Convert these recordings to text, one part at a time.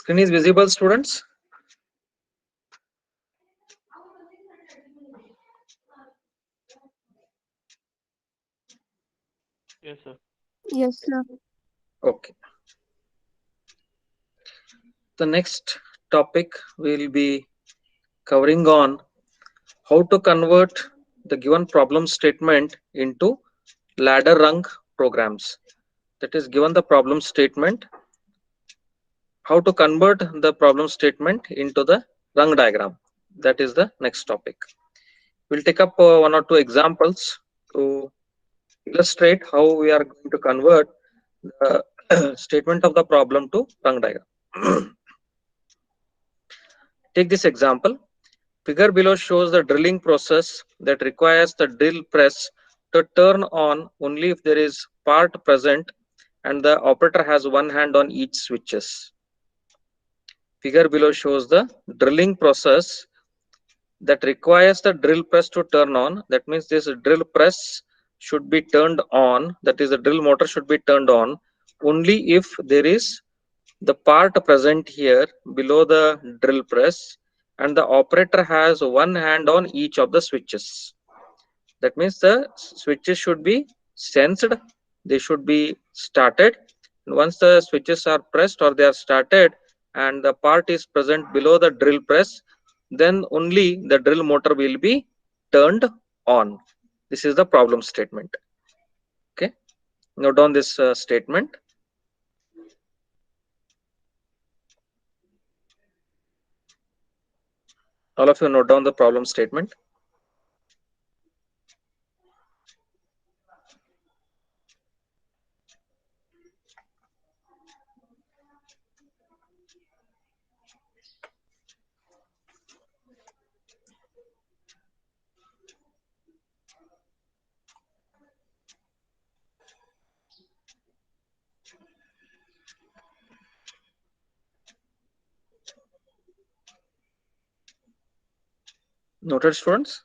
Screen is visible, students? Yes, sir. Yes, sir. Okay. The next topic will be covering on how to convert the given problem statement into ladder rung programs. That is, given the problem statement, how to convert the problem statement into the rung diagram. That is the next topic. We'll take up one or two examples to illustrate how we are going to convert the statement of the problem to rung diagram. Take this example. Figure below shows the drilling process that requires the drill press to turn on only if there is part present and the operator has one hand on each switches. Figure below shows the drilling process that requires the drill press to turn on. That means this drill press should be turned on. That is, the drill motor should be turned on only if there is the part present here below the drill press and the operator has one hand on each of the switches. That means the switches should be sensed, they should be started. And once the switches are pressed or they are started and the part is present below the drill press, then only the drill motor will be turned on. This is the problem statement. Okay, note down this statement. All of you note down the problem statement. Noted, students?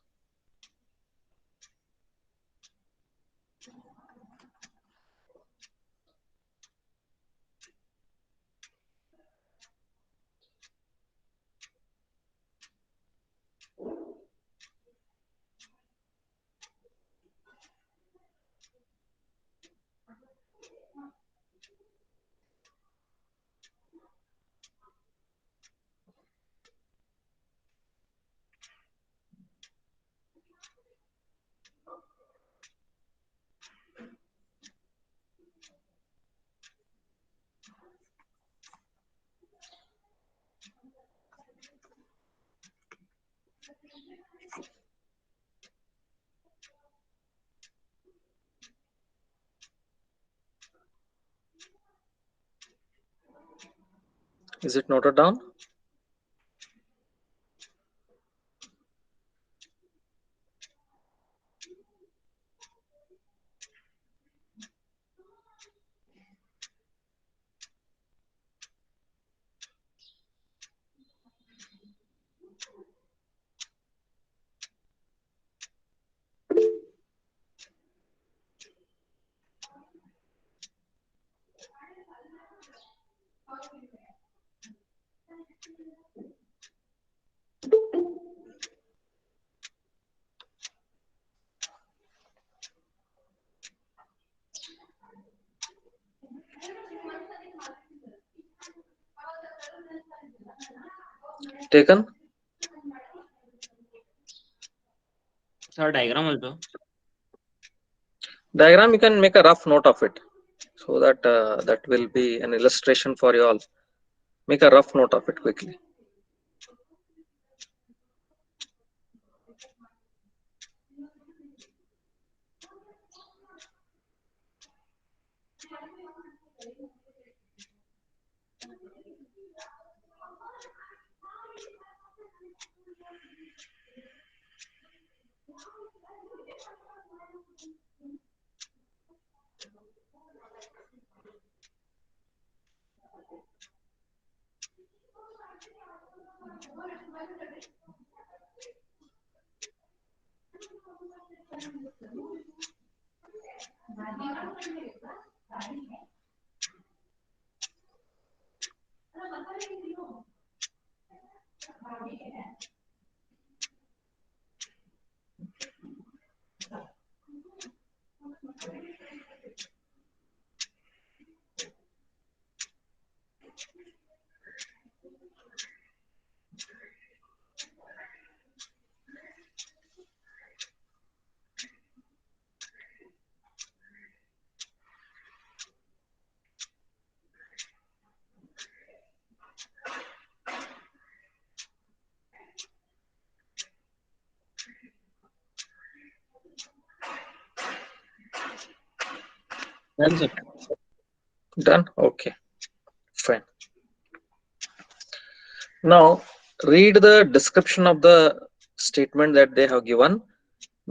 Is it noted down? Taken? Sir, diagram also. Diagram, you can make a rough note of it so that that will be an illustration for you all. Make a rough note of it quickly. Done, sir. Done? Okay, fine. Now read the description of the statement that they have given.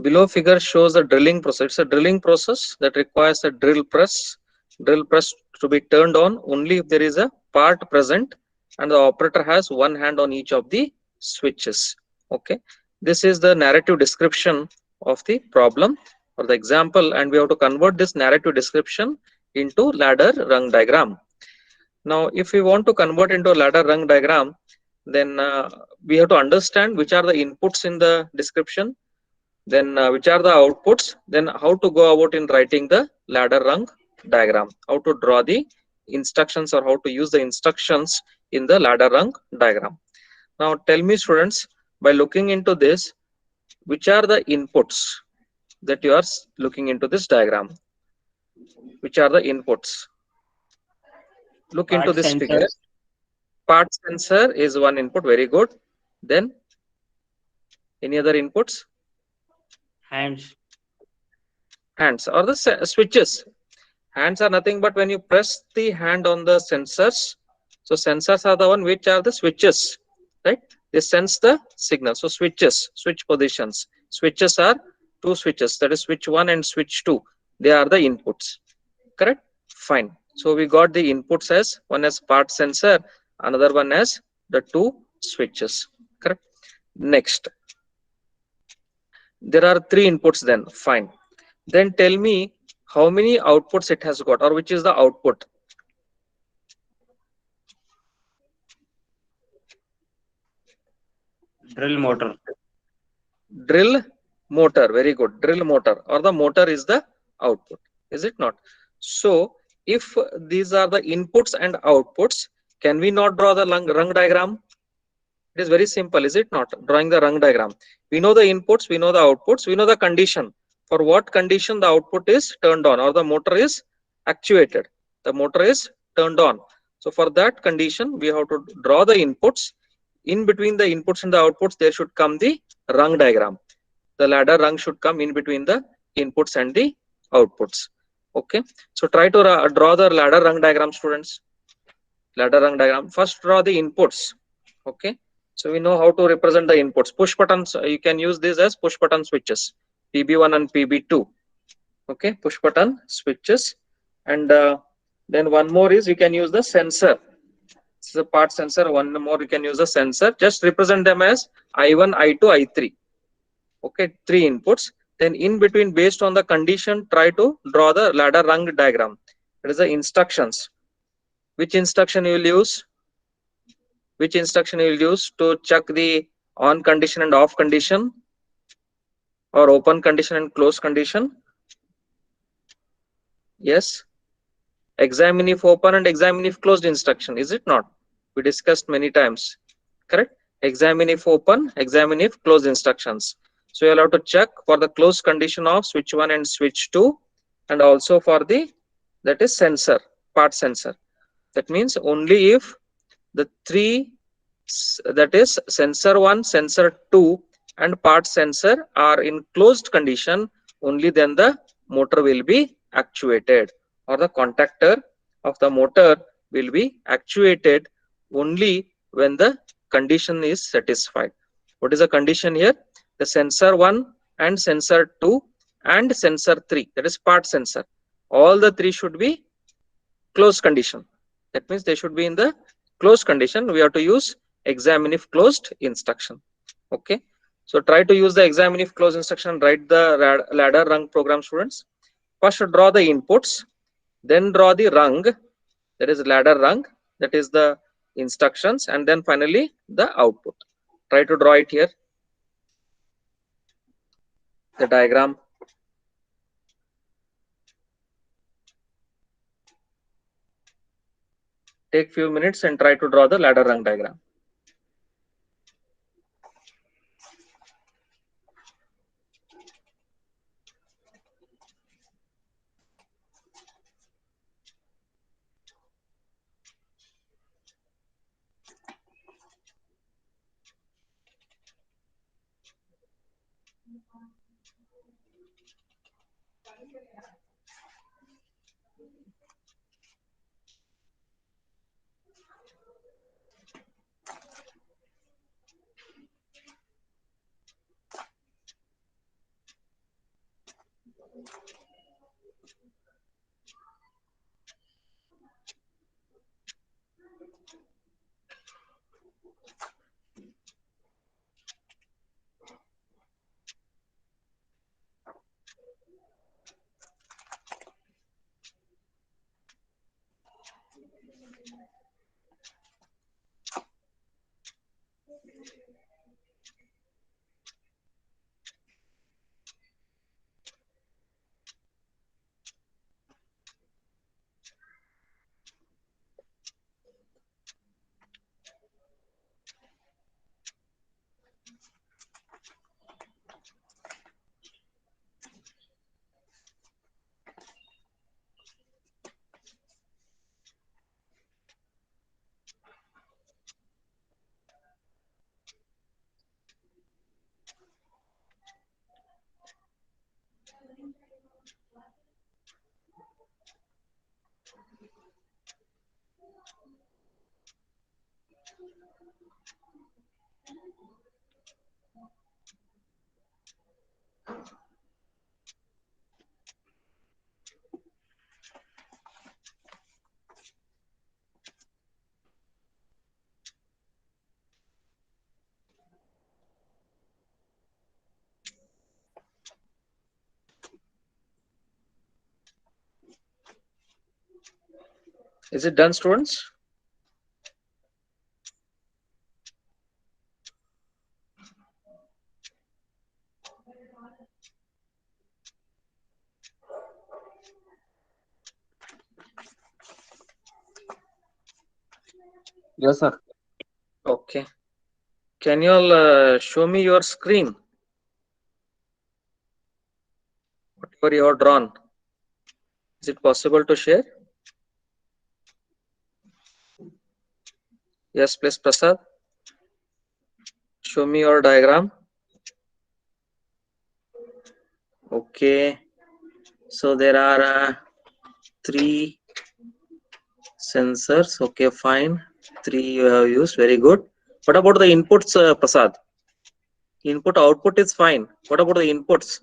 Below figure shows the drilling process. It's a drilling process that requires a drill press to be turned on only if there is a part present and the operator has one hand on each of the switches. Okay, this is the narrative description of the problem or the example, and we have to convert this narrative description into ladder rung diagram. Now, if we want to convert into a ladder rung diagram, then we have to understand which are the inputs in the description, then which are the outputs, then how to go about in writing the ladder rung diagram, how to draw the instructions or how to use the instructions in the ladder rung diagram. Now tell me students, by looking into this, which are the inputs that you are looking into this diagram? Which are the inputs? Look into Part this figure. sensors, Part sensor is one input, very good. Then any other inputs? hands, Hands or the switches. Hands are nothing but when you press the hand on the sensors. So sensors are the one which are the switches, right? They sense the signal. So switches, switch positions. Switches are two switches, that is switch 1 and switch 2. They are the inputs, correct? Fine. So we got the inputs as one as part sensor, another one as the two switches, correct? Next, there are three inputs then, fine. Then tell me how many outputs it has got, or which is the output. drill motor, Drill motor, very good. Drill motor or the motor is the output, is it not? So if these are the inputs and outputs, can we not draw the rung diagram? It is very simple, is it not? Drawing the rung diagram, we know the inputs, we know the outputs, we know the condition. For what condition the output is turned on or the motor is actuated, the motor is turned on. So for that condition we have to draw the inputs. In between the inputs and the outputs there should come the rung diagram. The ladder rung should come in between the inputs and the outputs. Okay, so try to draw the ladder rung diagram, students. Ladder rung diagram, first draw the inputs. Okay, so we know how to represent the inputs. Push buttons, you can use this as push button switches, pb1 and pb2. Okay, push button switches. And then one more is you can use the sensor. This is a part sensor. One more you can use a sensor, just represent them as i1, i2, i3. Okay, three inputs. Then in between, based on the condition, try to draw the ladder rung diagram. That is the instructions. Which instruction you will use? Which instruction you will use to check the on condition and off condition, or open condition and close condition? Yes, examine if open and examine if closed instruction, is it not? We discussed many times, correct? Examine if open, examine if closed instructions. So you'll have to check for the closed condition of switch 1 and switch 2, and also for the, that is sensor, part sensor. That means only if the three, that is sensor 1, sensor 2 and part sensor are in closed condition, only then the motor will be actuated, or the contactor of the motor will be actuated only when the condition is satisfied. What is the condition here? The sensor 1 and sensor 2 and sensor 3, that is part sensor, all the three should be closed condition. That means they should be in the closed condition. We have to use examine if closed instruction. Okay, so try to use the examine if closed instruction. Write the ladder rung program, students. First draw the inputs, then draw the rung, that is ladder rung, that is the instructions, and then finally the output. Try to draw it here, the diagram. Take few minutes and try to draw the ladder rung diagram. Is it done, students? Yes, sir. Okay. Can you all show me your screen? Whatever you have drawn. Is it possible to share? Yes, please, Prasad. Show me your diagram. Okay. So there are 3 sensors. Okay, fine. 3 you have used. Very good. What about the inputs, Prasad? Input output is fine. What about the inputs?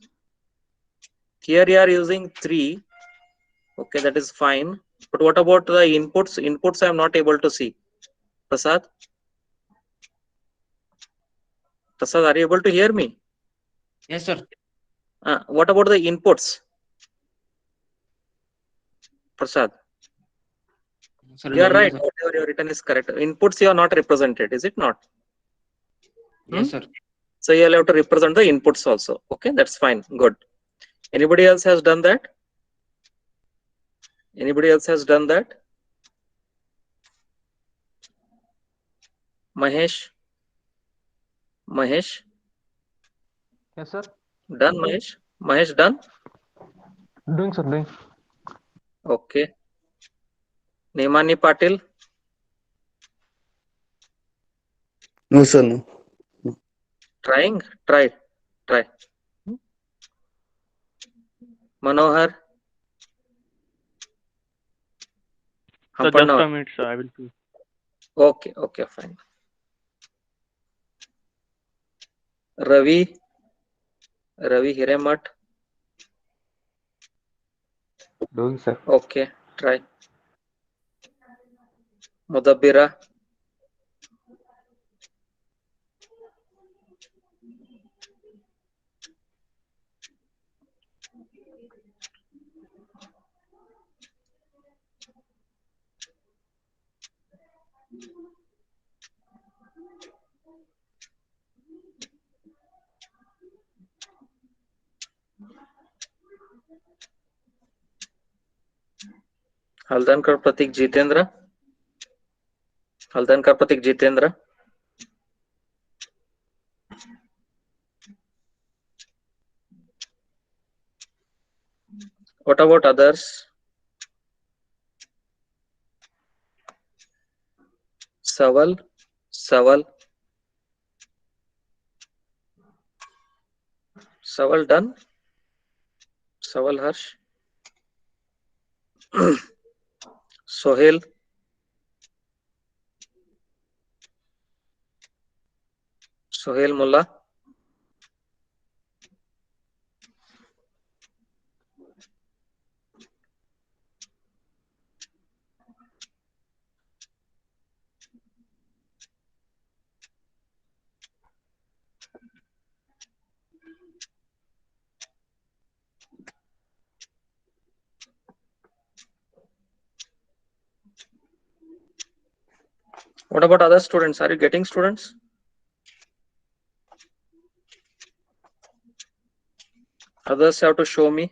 Here you are using 3. Okay, that is fine. But what about the inputs? Inputs I am not able to see. Prasad? Prasad, are you able to hear me? Yes, sir. What about the inputs? Prasad? Sir, You are don't know, right. sir. Whatever you have written is correct. Inputs you are not represented, is it not? Yes, sir. So you will have to represent the inputs also. Okay, that's fine. Good. Anybody else has done that? Anybody else has done that? Mahesh? Mahesh? Yes, sir. Done, Mahesh? Mahesh done? Doing, sir. Doing. Okay. Nemani Patil? No, sir, no. Trying? Try. Try. Manohar? So just Hampannavar? a minute, sir. I will see. Okay, okay, fine. Ravi? Ravi Hiremat? Doing, sir. Okay, try. Mudabbira? Haldankar Pratik Jitendra? Haldankar Pratik Jitendra? What about others? Saval? Saval? Saval done? Saval Harsh? Sohail? Sohail Mullah? What about other students? Are you getting, students? Others have to show me.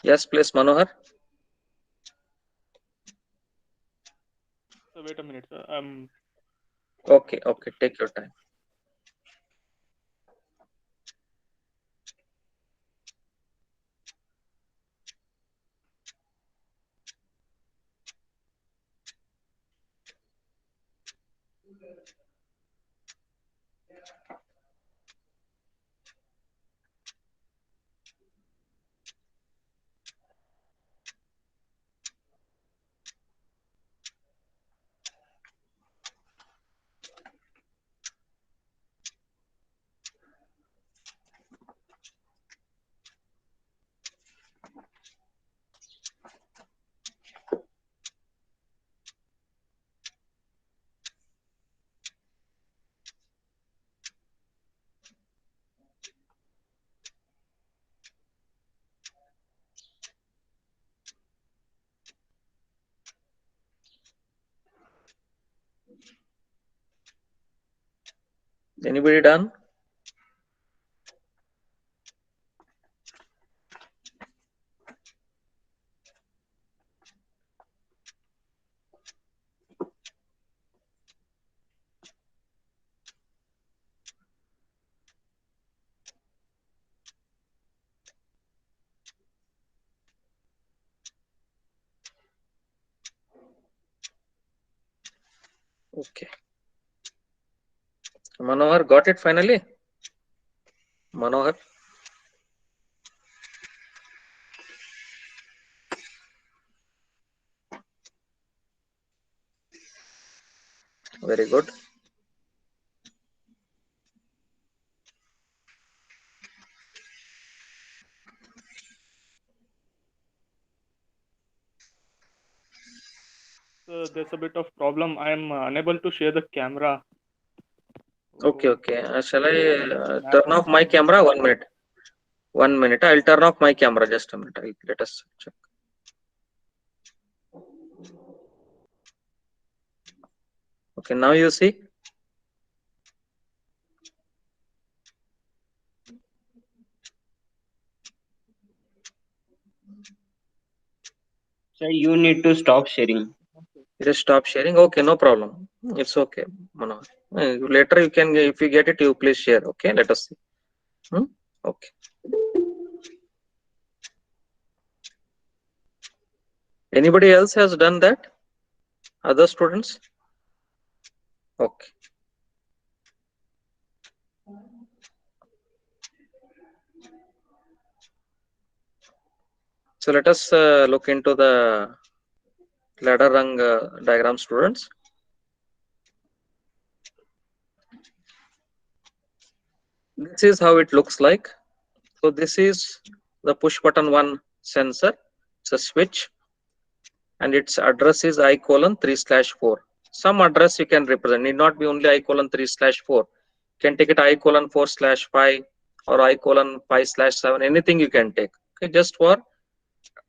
Yes, please, Manohar. So wait a minute, sir. Okay, take your time. Anybody done? Okay. Manohar got it finally? Manohar? Very good. So there's a bit of problem. I am unable to share the camera. Okay. Shall I Map turn off my camera? 1 minute. 1 minute. I'll turn off my camera. Just a minute. Let us check. Okay, now you see. Sir, you need to stop sharing. Just stop sharing. Okay, no problem. It's okay, Manohar. Later you can, if you get it, you please share. Okay, let us see. Okay. Anybody else has done that? Other students? Okay. So let us look into the ladder rung diagram, students. This is how it looks like. So this is the push button 1 sensor. It's a switch, and its address is I:3/4. Some address you can represent. Need not be only I:3/4. You can take it I:4/5 or I:5/7. Anything you can take. Okay, just for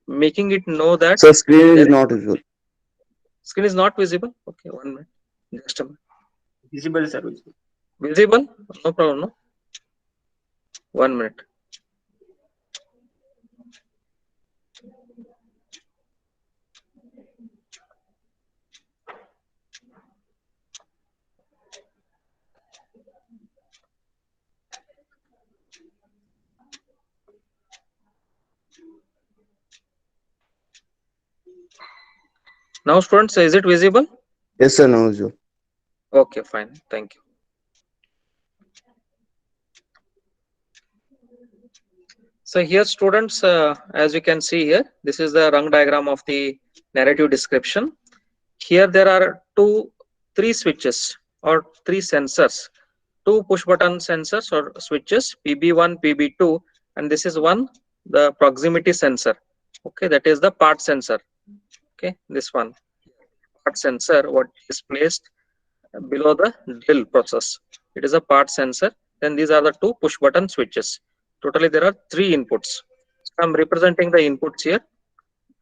making it know that So screen is not visible. screen is not visible. Okay, 1 minute. Just a minute. Visible, sir. Visible? No problem. No. 1 minute. Now, students, is it visible? Yes, sir, no visible. Okay, fine. Thank you. So here, students, as you can see here, this is the rung diagram of the narrative description. Here there are three switches or three sensors, two push button sensors or switches, PB1, PB2, and this is one, the proximity sensor. Okay, that is the part sensor. Okay, this one, part sensor, what is placed below the drill process. It is a part sensor. Then these are the two push button switches. Totally there are three inputs. So I'm representing the inputs here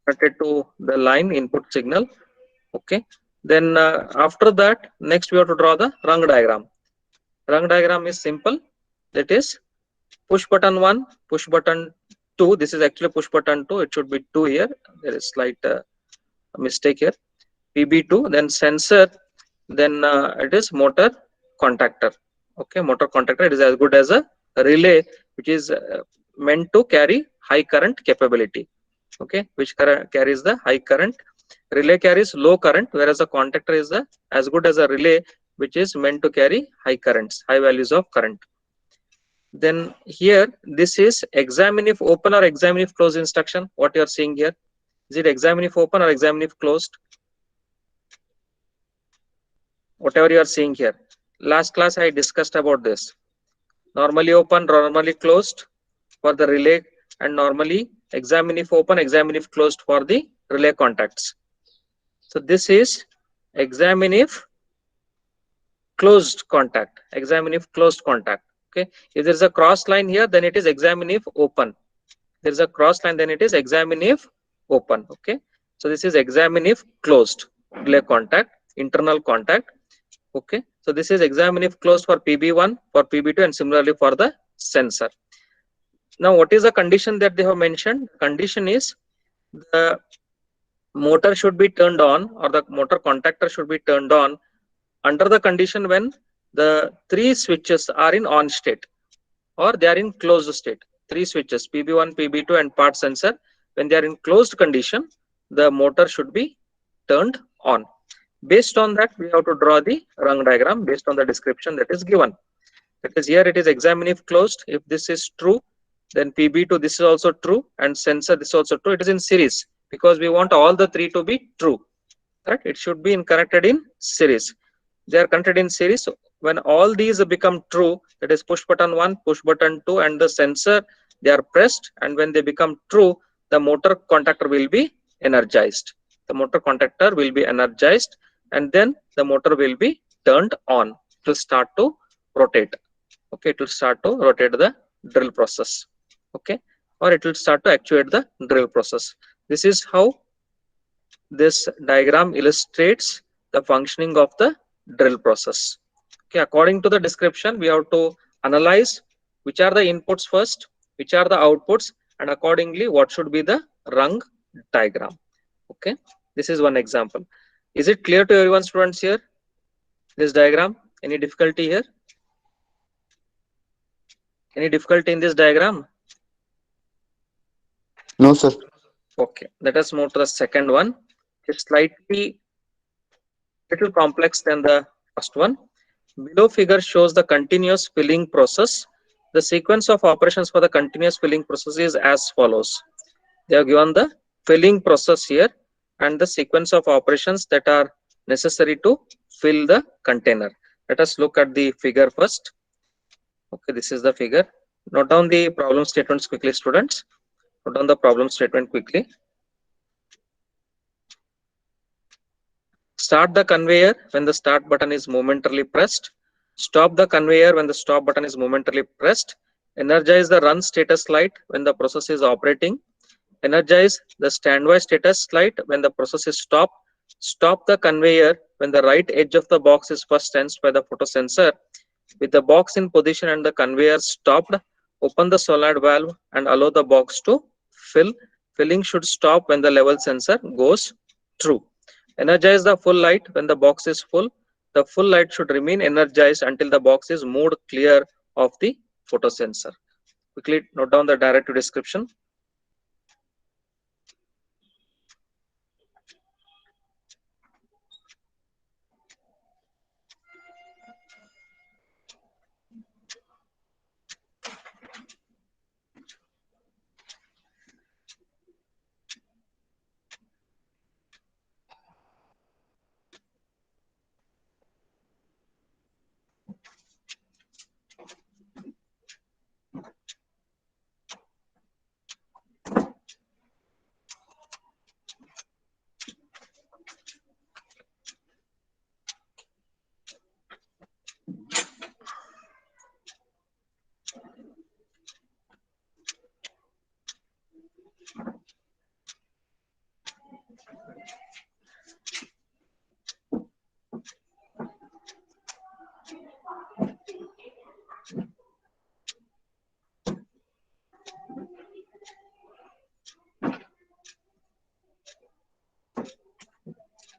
connected to the line input signal. Okay. Then after that, next we have to draw the rung diagram. Rung diagram is simple. That is push button 1, push button 2. This is actually push button 2. It should be 2 here. There is slight mistake here. PB2, then sensor, then it is motor contactor. Okay, motor contactor. It is as good as a relay, which is meant to carry high current capability. Okay, which carries the high current. Relay carries low current, whereas the contactor is as good as a relay, which is meant to carry high currents, high values of current. Then here, this is examine if open or examine if closed instruction. What you are seeing here, is it examine if open or examine if closed? Whatever you are seeing here. Last class I discussed about this. Normally open, normally closed for the relay, and normally examine if open, examine if closed for the relay contacts. So this is examine if closed contact, examine if closed contact. Okay, if there is a cross line here, then it is examine if open. There is a cross line, then it is examine if open. Okay, so this is examine if closed relay contact, internal contact. Okay, so this is examine if closed for PB1, for PB2, and similarly for the sensor. Now, what is the condition that they have mentioned? Condition is the motor should be turned on, or the motor contactor should be turned on under the condition when the three switches are in on state or they are in closed state. Three switches, PB1, PB2, and part sensor, when they are in closed condition, the motor should be turned on. Based on that, we have to draw the rung diagram based on the description that is given. That is, here it is examine if closed. If this is true, then PB2 this is also true, and sensor this is also true. It is in series because we want all the three to be true. Right? It should be connected in series. They are connected in series. So when all these become true, that is push button 1, push button 2, and the sensor, they are pressed, and when they become true, the motor contactor will be energized. The motor contactor will be energized, and then the motor will be turned on. It will start to rotate. Okay, it will start to rotate the drill process. Okay, or it will start to actuate the drill process. This is how this diagram illustrates the functioning of the drill process. Okay, according to the description, we have to analyze which are the inputs first, which are the outputs, and accordingly what should be the rung diagram. Okay, this is one example. Is it clear to everyone, students, here, this diagram? Any difficulty here? Any difficulty in this diagram? No, sir. Okay, let us move to the second one. It's slightly little complex than the first one. Below figure shows the continuous filling process. The sequence of operations for the continuous filling process is as follows. They have given the filling process here and the sequence of operations that are necessary to fill the container. Let us look at the figure first. Okay, this is the figure. Note down the problem statements quickly, students. Note down the problem statement quickly. Start the conveyor when the start button is momentarily pressed. Stop the conveyor when the stop button is momentarily pressed. Energize the run status light when the process is operating. Energize the standby status light when the process is stopped. Stop the conveyor when the right edge of the box is first sensed by the photosensor. With the box in position and the conveyor stopped, open the solenoid valve and allow the box to fill. Filling should stop when the level sensor goes true. Energize the full light when the box is full. The full light should remain energized until the box is moved clear of the photosensor. Quickly note down the directive description.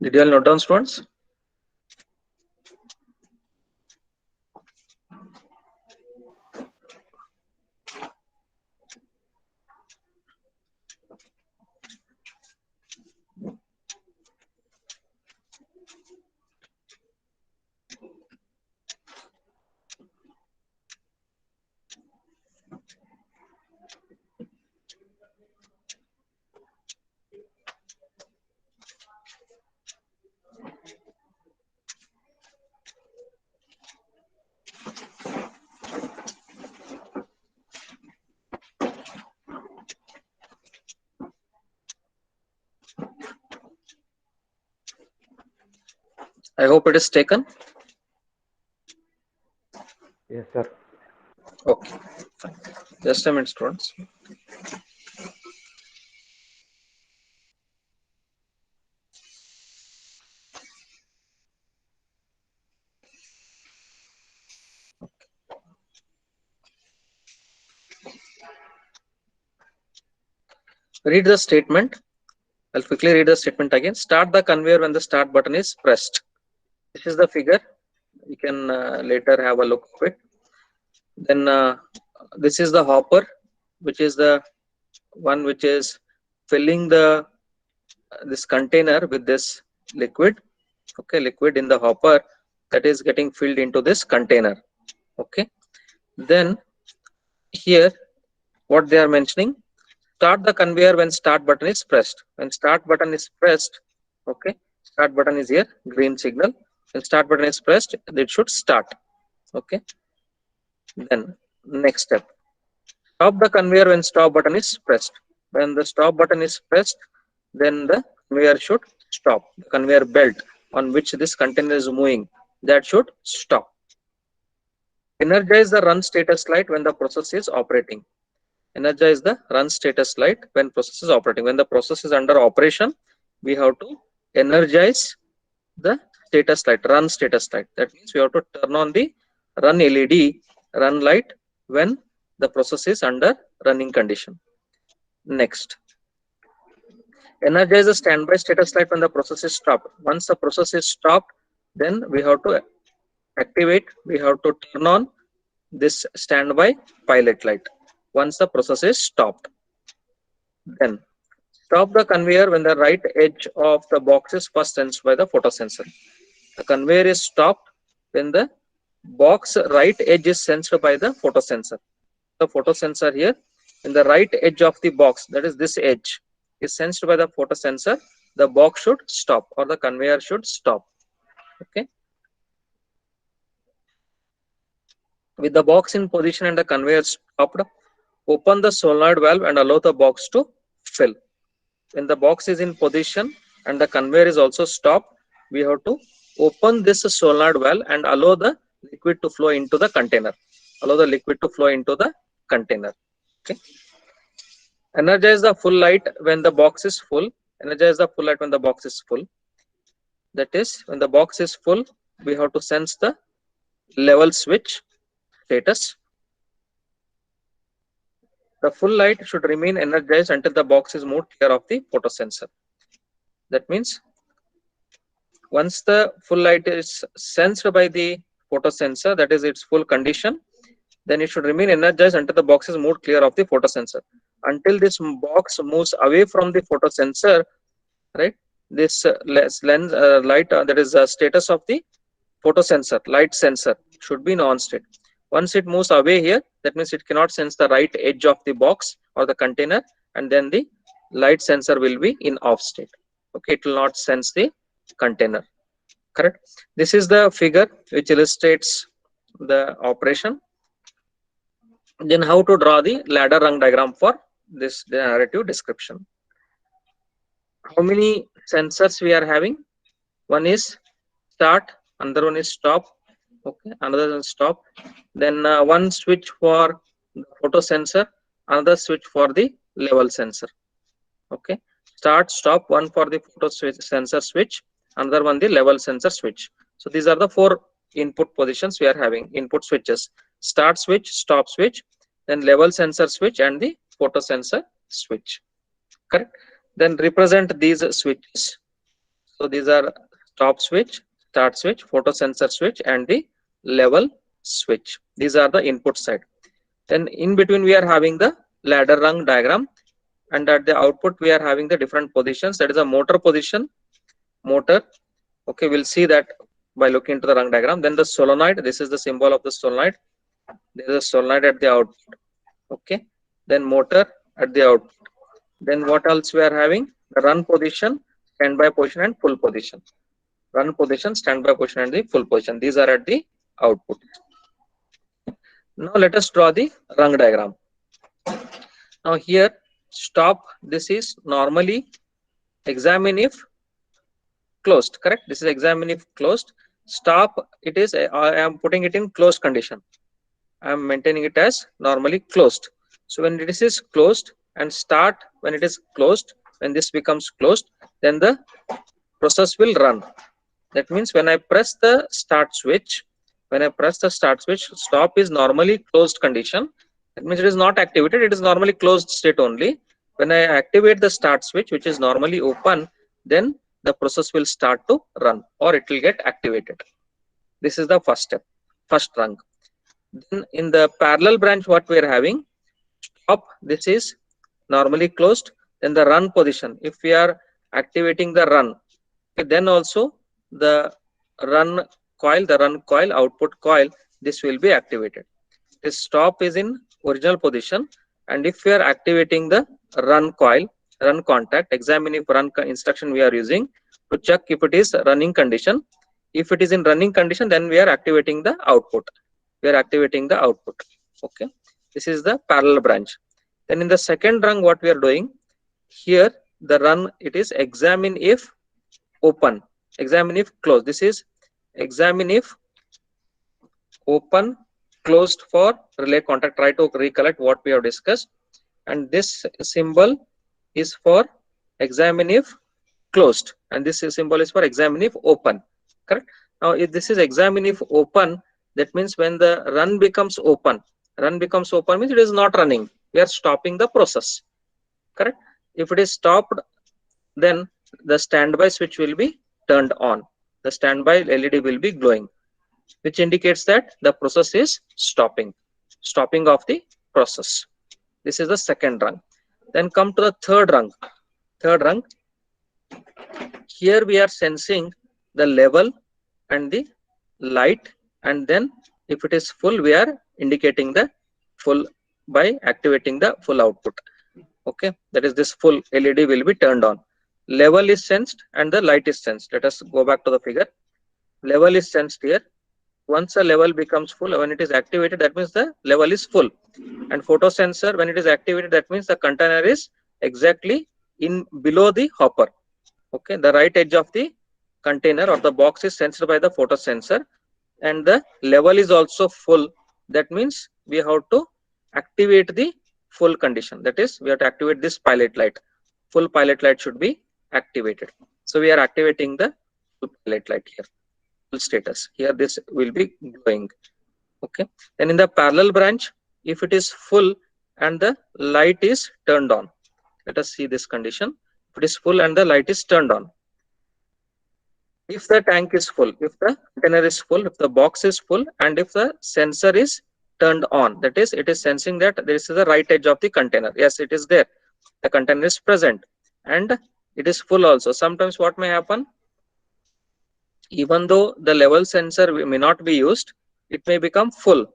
Did you all note down, students? I hope it is taken. Yes, sir. Okay, fine. Just a minute, students. Read the statement. I'll quickly read the statement again. Start the conveyor when the start button is pressed. This is the figure. You can later have a look at it. Then this is the hopper, which is the one which is filling the this container with this liquid. Okay, liquid in the hopper that is getting filled into this container. Okay, then here what they are mentioning, start the conveyor when start button is pressed. When start button is pressed, okay, start button is here, green signal. When start button is pressed, it should start. Okay, then next step, stop the conveyor when stop button is pressed. When the stop button is pressed, then the conveyor should stop. The conveyor belt on which this container is moving, that should stop. Energize the run status light when the process is operating. Energize the run status light when process is operating. When the process is under operation, we have to energize the status light, run status light. That means we have to turn on the run LED, run light when the process is under running condition. Next, energize the standby status light when the process is stopped. Once the process is stopped, then we have to activate, we have to turn on this standby pilot light once the process is stopped. Then stop the conveyor when the right edge of the box is first sensed by the photosensor. The conveyor is stopped when the box right edge is sensed by the photosensor. The photosensor here, in the right edge of the box, that is this edge, is sensed by the photosensor, the box should stop or the conveyor should stop. Okay. With the box in position and the conveyor stopped, open the solenoid valve and allow the box to fill. When the box is in position and the conveyor is also stopped, we have to open this solenoid valve and allow the liquid to flow into the container. Allow the liquid to flow into the container. Okay. Energize the full light when the box is full. Energize the full light when the box is full. That is, when the box is full, we have to sense the level switch status. The full light should remain energized until the box is moved clear of the photosensor. That means once the full light is sensed by the photosensor, that is its full condition, then it should remain energized until the box is moved clear of the photosensor. Until this box moves away from the photosensor, right? This light, that is the status of the photosensor, light sensor, should be in on state. Once it moves away here, that means it cannot sense the right edge of the box or the container, and then the light sensor will be in off state. Okay, it will not sense the container. Correct. This is the figure which illustrates the operation. Then how to draw the ladder rung diagram for this narrative description. How many sensors we are having? One is start, another one is stop. Okay, another is stop. Then one switch for the photo sensor, another switch for the level sensor. Okay, start, stop, one for the photo sensor switch, another one the level sensor switch. So these are the four input positions we are having, input switches: start switch, stop switch, then level sensor switch, and the photo sensor switch. Correct. Then represent these switches. So these are stop switch, start switch, photosensor switch, and the level switch. These are the input side. Then in between we are having the ladder rung diagram, and at the output we are having the different positions. That is a motor position, motor. Okay, we'll see that by looking into the rung diagram. Then the solenoid, this is the symbol of the solenoid. There is a solenoid at the output. Okay, then motor at the output. Then what else we are having? The run position, standby position, and full position. Run position, standby position, and the full position. These are at the output. Now let us draw the rung diagram. Now here stop, this is normally examine if closed, correct? This is examine if closed. Stop, it is I am putting it in closed condition. I am maintaining it as normally closed. So when this is closed, and start when it is closed, when this becomes closed, then the process will run. That means when I press the start switch, stop is normally closed condition. That means it is not activated, it is normally closed state only. When I activate the start switch, which is normally open, then the process will start to run, or it will get activated. This is the first step, first rung. Then in the parallel branch, what we are having, stop, this is normally closed. Then the run position, if we are activating the run, okay, then also the run coil, output coil, this will be activated. This stop is in original position, and if we are activating the run coil, run contact, examine if run instruction we are using to check if it is running condition. If it is in running condition, then we are activating the output. Okay, this is the parallel branch. Then in the second rung, what we are doing here, the run, it is examine if open, examine if closed. This is examine if open, closed for relay contact. Try to recollect what we have discussed. And this symbol is for examine if closed, and this symbol is for examine if open, correct? Now if this is examine if open, that means when the run becomes open means it is not running, we are stopping the process, correct? If it is stopped, then the standby switch will be turned on, the standby LED will be glowing, which indicates that the process is stopping of the process. This is the second rung. Then come to the third rung. Here we are sensing the level and the light, and then if it is full, we are indicating the full by activating the full output. Okay, that is, this full LED will be turned on. Level is sensed and the light is sensed. Let us go back to the figure. Level is sensed here. Once a level becomes full, when it is activated, that means the level is full. And photosensor, when it is activated, that means the container is exactly in below the hopper. Okay, the right edge of the container or the box is sensed by the photosensor, and the level is also full. That means we have to activate the full condition. That is, we have to activate this pilot light. Full pilot light should be activated. So we are activating the full pilot light here. Full status. Here this will be glowing. Okay. Then in the parallel branch, if it is full and the light is turned on, let us see this condition. If it is full and the light is turned on. If the tank is full, if the container is full, if the box is full, and if the sensor is turned on, that is, it is sensing that this is the right edge of the container. Yes, it is there. The container is present and it is full also. Sometimes what may happen, even though the level sensor may not be used, it may become full,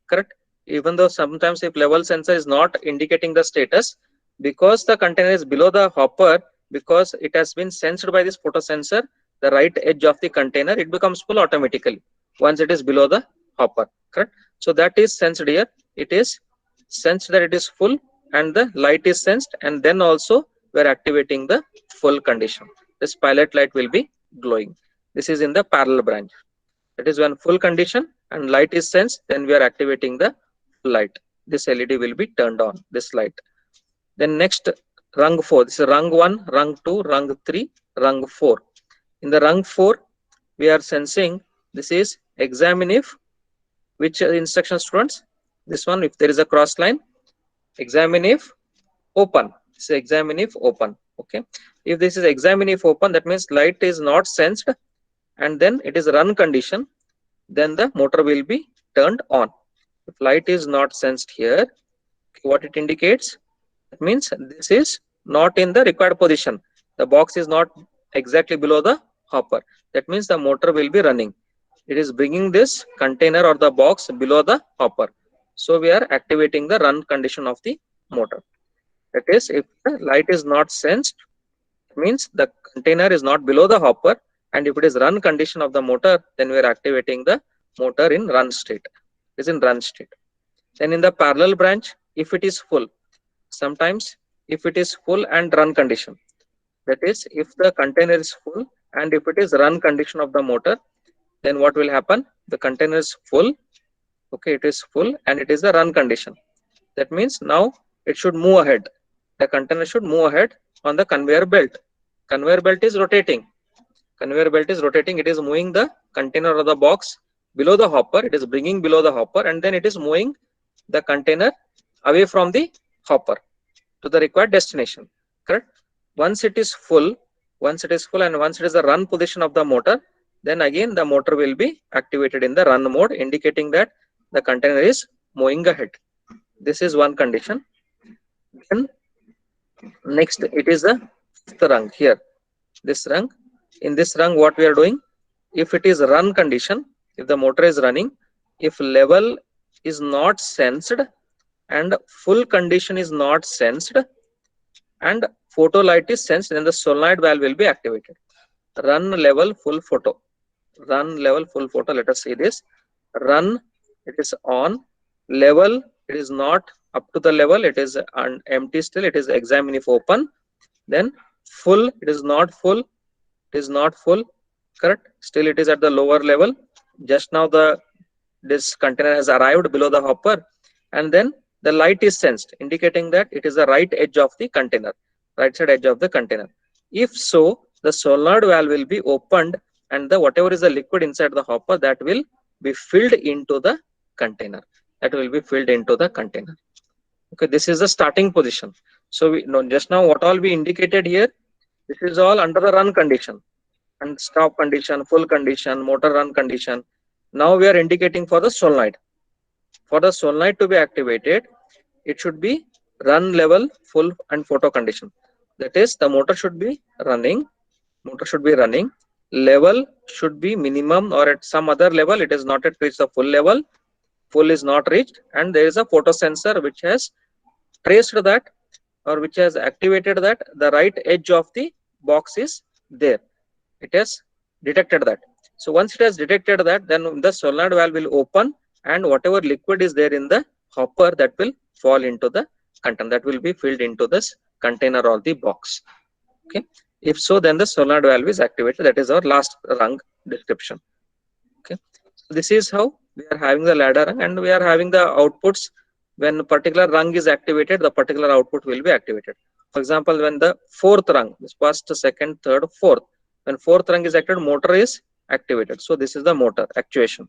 correct? Even though sometimes if level sensor is not indicating the status, because the container is below the hopper, because it has been sensed by this photosensor, the right edge of the container, it becomes full automatically once it is below the hopper, correct? So that is sensed here. It is sensed that it is full and the light is sensed, and then also we are activating the full condition. This pilot light will be glowing. This is in the parallel branch. That is, when full condition and light is sensed, then we are activating the light. This LED will be turned on, this light. Then next, rung 4. This is rung 1, rung 2, rung 3, rung 4. In the rung 4, we are sensing, this is examine if, which instruction, students? This one, if there is a cross line, examine if open. This is examine if open. Okay. If this is examine if open, that means light is not sensed and then it is run condition, then the motor will be turned on. If light is not sensed here, what it indicates, that means this is not in the required position. The box is not exactly below the hopper. That means the motor will be running. It is bringing this container or the box below the hopper. So we are activating the run condition of the motor. That is, if the light is not sensed, means the container is not below the hopper, and if it is run condition of the motor, then we are activating the motor in run state. It is in run state. Then in the parallel branch, if it is full, sometimes if it is full and run condition, that is if the container is full and if it is run condition of the motor, then what will happen? The container is full, okay, it is full and it is the run condition. That means now it should move ahead. The container should move ahead on the conveyor belt. Conveyor belt is rotating. Conveyor belt is rotating. It is moving the container or the box below the hopper. It is bringing below the hopper and then it is moving the container away from the hopper to the required destination. Correct? Once it is full and once it is the run position of the motor, then again the motor will be activated in the run mode, indicating that the container is moving ahead. This is one condition. Then next, it is the fifth rung here. This rung. In this rung, what we are doing? If it is run condition, if the motor is running, if level is not sensed and full condition is not sensed and photo light is sensed, then the solenoid valve will be activated. Run level full photo. Run level full photo. Let us see this. Run, it is on. Level, it is not up to the level. It is empty still. It is examine if open. Then full, it is not full. It is not full. Correct. Still, it is at the lower level. Just now this container has arrived below the hopper, and then the light is sensed, indicating that it is the right edge of the container, right side edge of the container. If so, the solenoid valve will be opened and the whatever is the liquid inside the hopper, that will be filled into the container. That will be filled into the container. Okay, this is the starting position. So we know just now what all we indicated here. This is all under the run condition and stop condition, full condition, motor run condition. Now we are indicating for the solenoid. For the solenoid to be activated, it should be run level, full and photo condition. That is, the motor should be running. Level should be minimum or at some other level. It is not yet reached the full level. Full is not reached, and there is a photo sensor which has traced that or which has activated that the right edge of the box is there. It has detected that. So once it has detected that, then the solenoid valve will open and whatever liquid is there in the hopper, that will fall into the container, that will be filled into this container or the box. Okay. If so, then the solenoid valve is activated. That is our last rung description. Okay. So this is how we are having the ladder rung, and we are having the outputs. When a particular rung is activated, the particular output will be activated. For example, when the fourth rung, this first, second, third, fourth, when fourth rung is activated, motor is activated. So this is the motor actuation.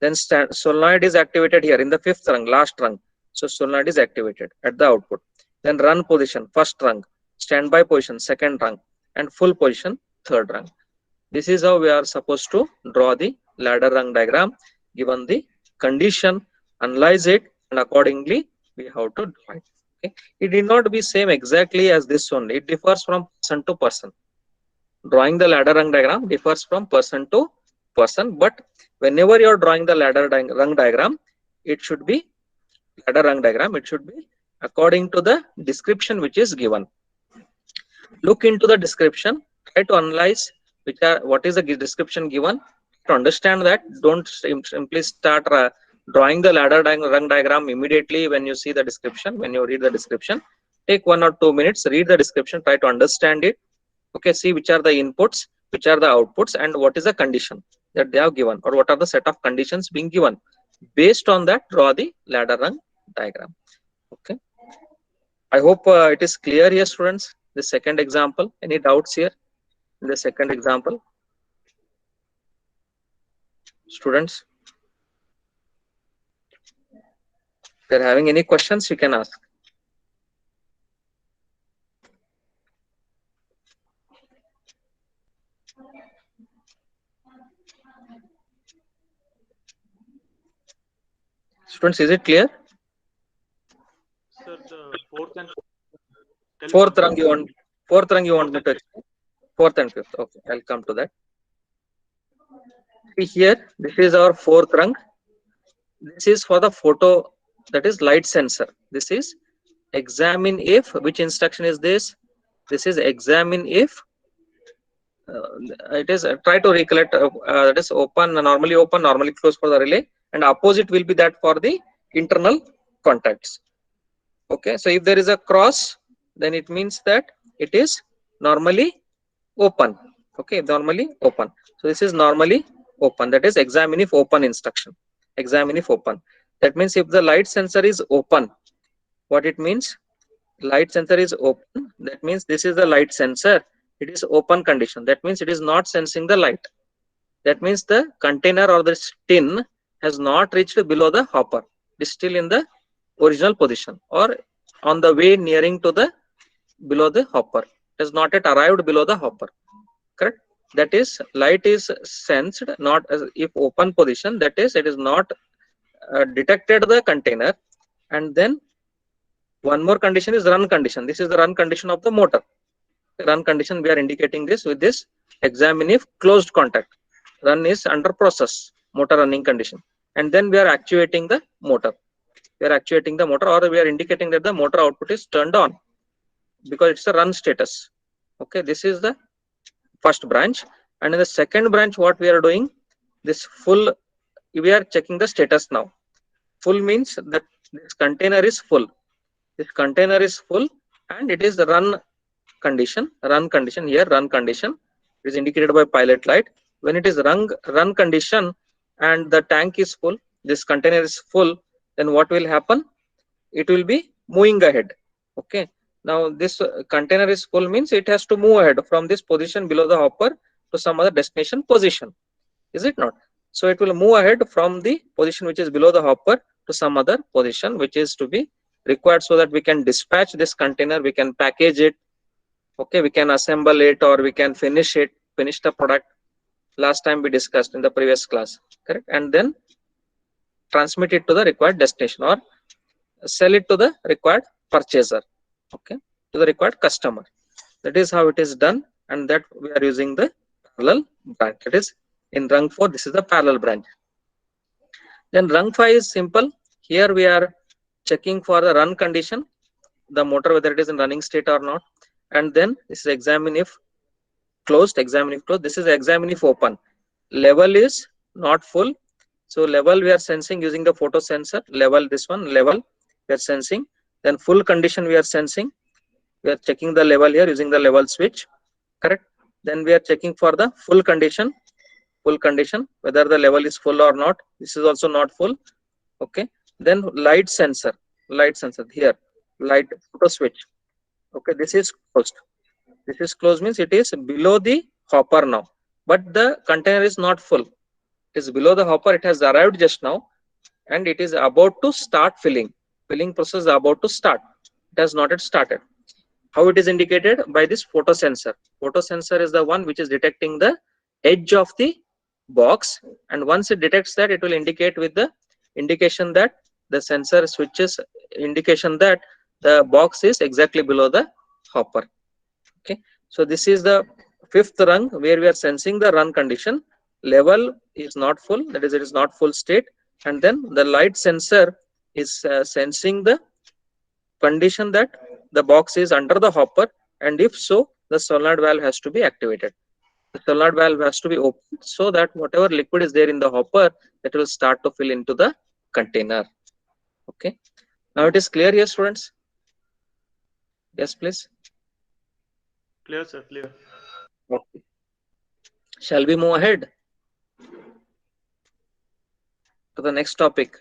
Then solenoid is activated here in the fifth rung, last rung. So solenoid is activated at the output. Then run position, first rung, standby position, second rung, and full position, third rung. This is how we are supposed to draw the ladder rung diagram, given the condition, analyze it, and accordingly we have to draw it. Okay. It did not be same exactly as this only. It differs from person to person. Drawing the ladder rung diagram differs from person to person, but whenever you are drawing the ladder rung diagram, it should be according to the description which is given. Look into the description, try to analyze what is the description given, to understand that. Don't simply start drawing the ladder rung diagram immediately when you see the description. When you read the description, take 1 or 2 minutes, read the description, try to understand it. Okay, see which are the inputs, which are the outputs, and what is the condition that they have given, or what are the set of conditions being given. Based on that, draw the ladder rung diagram. Okay, I hope it is clear here, students. The second example, any doubts here in the second example, students? If you're having any questions, you can ask. Students, is it clear? Sir, the fourth and Fourth rung you want me to explain? Fourth and fifth. Okay, I'll come to that. See here, this is our fourth rung. This is for the photo, that is light sensor. This is examine if. Which instruction is this? This is examine if. It is try to recollect. That is open, normally close for the relay, and opposite will be that for the internal contacts. Okay, so if there is a cross, then it means that it is normally open. Okay, normally open. So this is normally open. That is examine if open instruction. Examine if open. That means if the light sensor is open, what it means? Light sensor is open. That means this is the light sensor. It is open condition. That means it is not sensing the light. That means the container or the tin has not reached below the hopper. It is still in the original position or on the way nearing to the below the hopper. It has not yet arrived below the hopper. Correct? That is, light is sensed not as if open position. That is, it is not detected the container. And then one more condition is run condition. This is the run condition of the motor. Run condition, we are indicating this with this examine if closed contact. Run is under process, motor running condition. And then we are actuating the motor. We are actuating the motor, or we are indicating that the motor output is turned on because it's a run status. Okay, this is the first branch. And in the second branch, what we are doing, this full, we are checking the status now. Full means that this container is full. This container is full and it is the run condition. Run condition here, run condition is indicated by pilot light. When it is run condition and the tank is full, this container is full, then what will happen? It will be moving ahead. Okay. Now this container is full means it has to move ahead from this position below the hopper to some other destination position. Is it not? So it will move ahead from the position which is below the hopper to some other position which is to be required so that we can dispatch this container, we can package it. Okay, we can assemble it or we can finish the product. Last time we discussed in the previous class, correct? And then transmit it to the required destination or sell it to the required purchaser, okay, to the required customer. That is how it is done, and that we are using the parallel branch. That is in rung 4, this is the parallel branch. Then rung 5 is simple. Here we are checking for the run condition, the motor whether it is in running state or not. And then this is examine if closed, examine if closed. This is examine if open. Level is not full. So level we are sensing using the photo sensor. Level, this one level we are sensing. Then full condition we are sensing. We are checking the level here using the level switch. Correct. Then we are checking for the full condition whether the level is full or not. This is also not full. Okay. Then light sensor here, light photo switch. Okay, this is closed. This is closed means it is below the hopper now, but the container is not full. It is below the hopper. It has arrived just now and it is about to start filling. Filling process is about to start. It has not yet started. How it is indicated? By this photo sensor. Photo sensor is the one which is detecting the edge of the box, and once it detects that, it will indicate with the indication that the sensor switches indication that the box is exactly below the hopper. Okay, so this is the fifth rung where we are sensing the run condition. Level is not full, that is, it is not full state, and then the light sensor is sensing the condition that the box is under the hopper, and if so, the solenoid valve has to be activated. The solenoid valve has to be opened so that whatever liquid is there in the hopper, that will start to fill into the container. Okay, now it is clear here, students? Yes, please. Clear, sir, clear. Okay. Shall we move ahead to the next topic?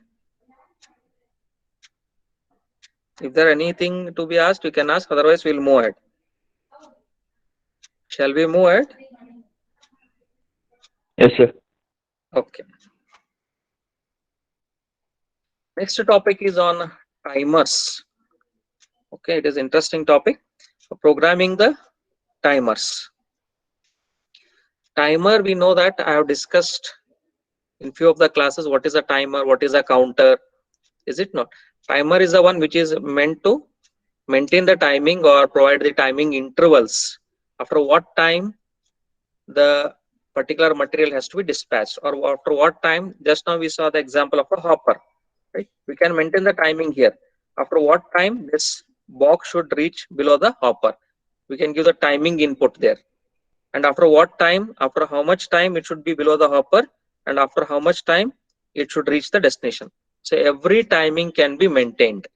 If there anything to be asked, you can ask, otherwise we'll move ahead. Shall we move ahead? Yes, sir. Okay. Next topic is on timers. Okay, it is interesting topic. Programming the timers. Timer, we know that I have discussed in few of the classes what is a timer, what is a counter, is it not? Timer is the one which is meant to maintain the timing or provide the timing intervals. After what time the particular material has to be dispatched, or after what time. Just now we saw the example of a hopper, right? We can maintain the timing here. After what time this box should reach below the hopper, we can give the timing input there. And after what time, after how much time it should be below the hopper, and after how much time it should reach the destination. So every timing can be maintained,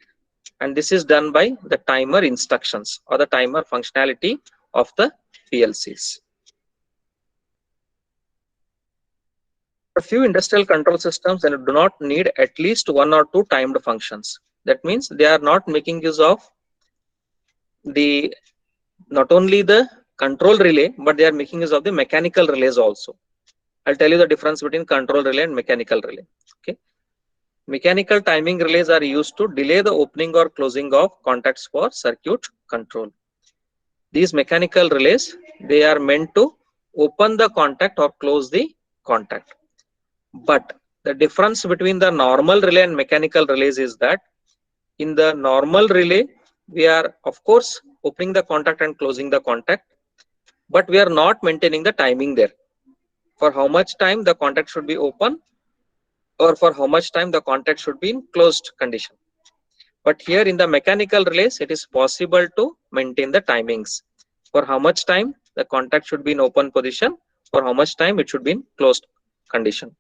and this is done by the timer instructions or the timer functionality of the PLCs. A few industrial control systems and do not need at least one or two timed functions. That means they are not making use of the not only the control relay, but they are making use of the mechanical relays also. I'll tell you the difference between control relay and mechanical relay. Okay. Mechanical timing relays are used to delay the opening or closing of contacts for circuit control. These mechanical relays, they are meant to open the contact or close the contact. But the difference between the normal relay and mechanical relays is that in the normal relay, we are of course opening the contact and closing the contact, but we are not maintaining the timing there. For how much time the contact should be open, or for how much time the contact should be in closed condition. But here in the mechanical relays, it is possible to maintain the timings. For how much time the contact should be in open position, for how much time it should be in closed condition.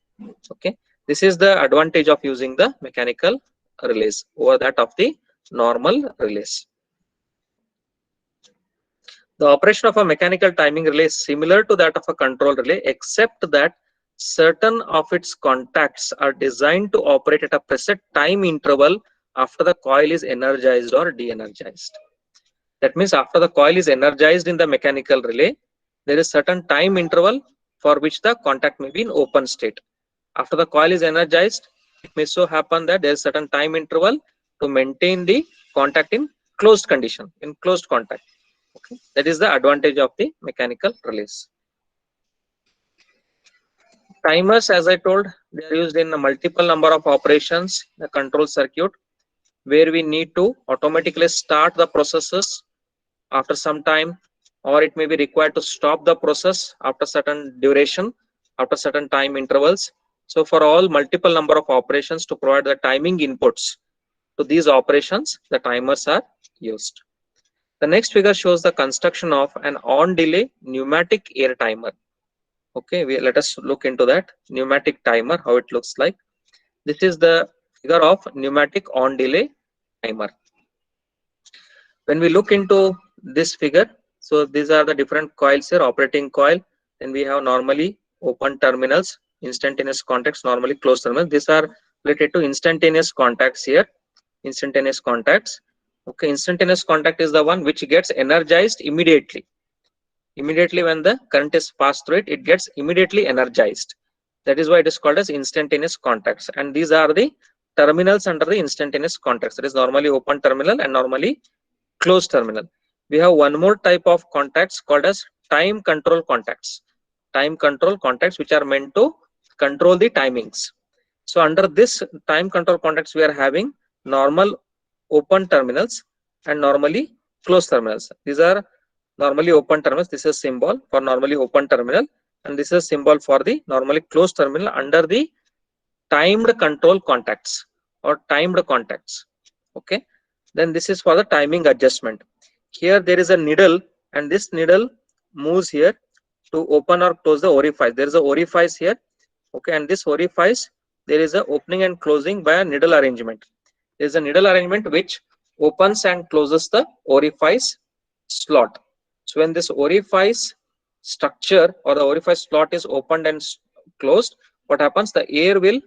Okay, this is the advantage of using the mechanical relays over that of the normal relays. The operation of a mechanical timing relay is similar to that of a control relay, except that certain of its contacts are designed to operate at a preset time interval after the coil is energized or de-energized. That means after the coil is energized in the mechanical relay, there is certain time interval for which the contact may be in open state. After the coil is energized, it may so happen that there is certain time interval to maintain the contact in closed condition, in closed contact. Okay, that is the advantage of the mechanical relays. Timers, as I told, they are used in a multiple number of operations, the control circuit, where we need to automatically start the processes after some time, or it may be required to stop the process after certain duration, after certain time intervals. So for all multiple number of operations to provide the timing inputs to these operations, the timers are used. The next figure shows the construction of an on delay pneumatic air timer. Okay, let us look into that pneumatic timer, how it looks like. This is the figure of pneumatic on delay timer. When we look into this figure, so these are the different coils here, operating coil. Then we have normally open terminals, instantaneous contacts, normally closed terminals. These are related to instantaneous contacts here, instantaneous contacts. Okay, instantaneous contact is the one which gets energized immediately. Immediately when the current is passed through it, it gets immediately energized. That is why it is called as instantaneous contacts. And these are the terminals under the instantaneous contacts. That is normally open terminal and normally closed terminal. We have one more type of contacts called as time control contacts. Time control contacts which are meant to control the timings. So under this time control contacts, we are having normal open terminals and normally closed terminals. These are normally open terminals. This is symbol for normally open terminal, and this is symbol for the normally closed terminal under the timed control contacts or timed contacts. Okay, then this is for the timing adjustment. Here there is a needle, and this needle moves here to open or close the orifice. There is a orifice here. Okay, and this orifice, there is a opening and closing by a needle arrangement. There is a needle arrangement which opens and closes the orifice slot. So when this orifice structure or the orifice slot is opened and closed, what happens? The air will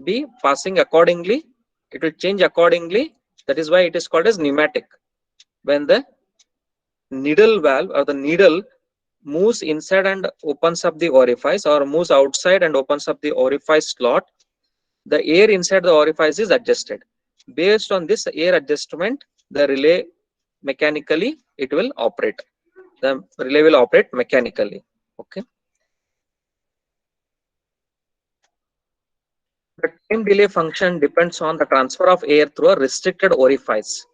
be passing accordingly. It will change accordingly. That is why it is called as pneumatic. When the needle valve or the needle moves inside and opens up the orifice, or moves outside and opens up the orifice slot, the air inside the orifice is adjusted. Based on this air adjustment, the relay mechanically it will operate. The relay will operate mechanically. Okay. The time delay function depends on the transfer of air through a restricted orifice.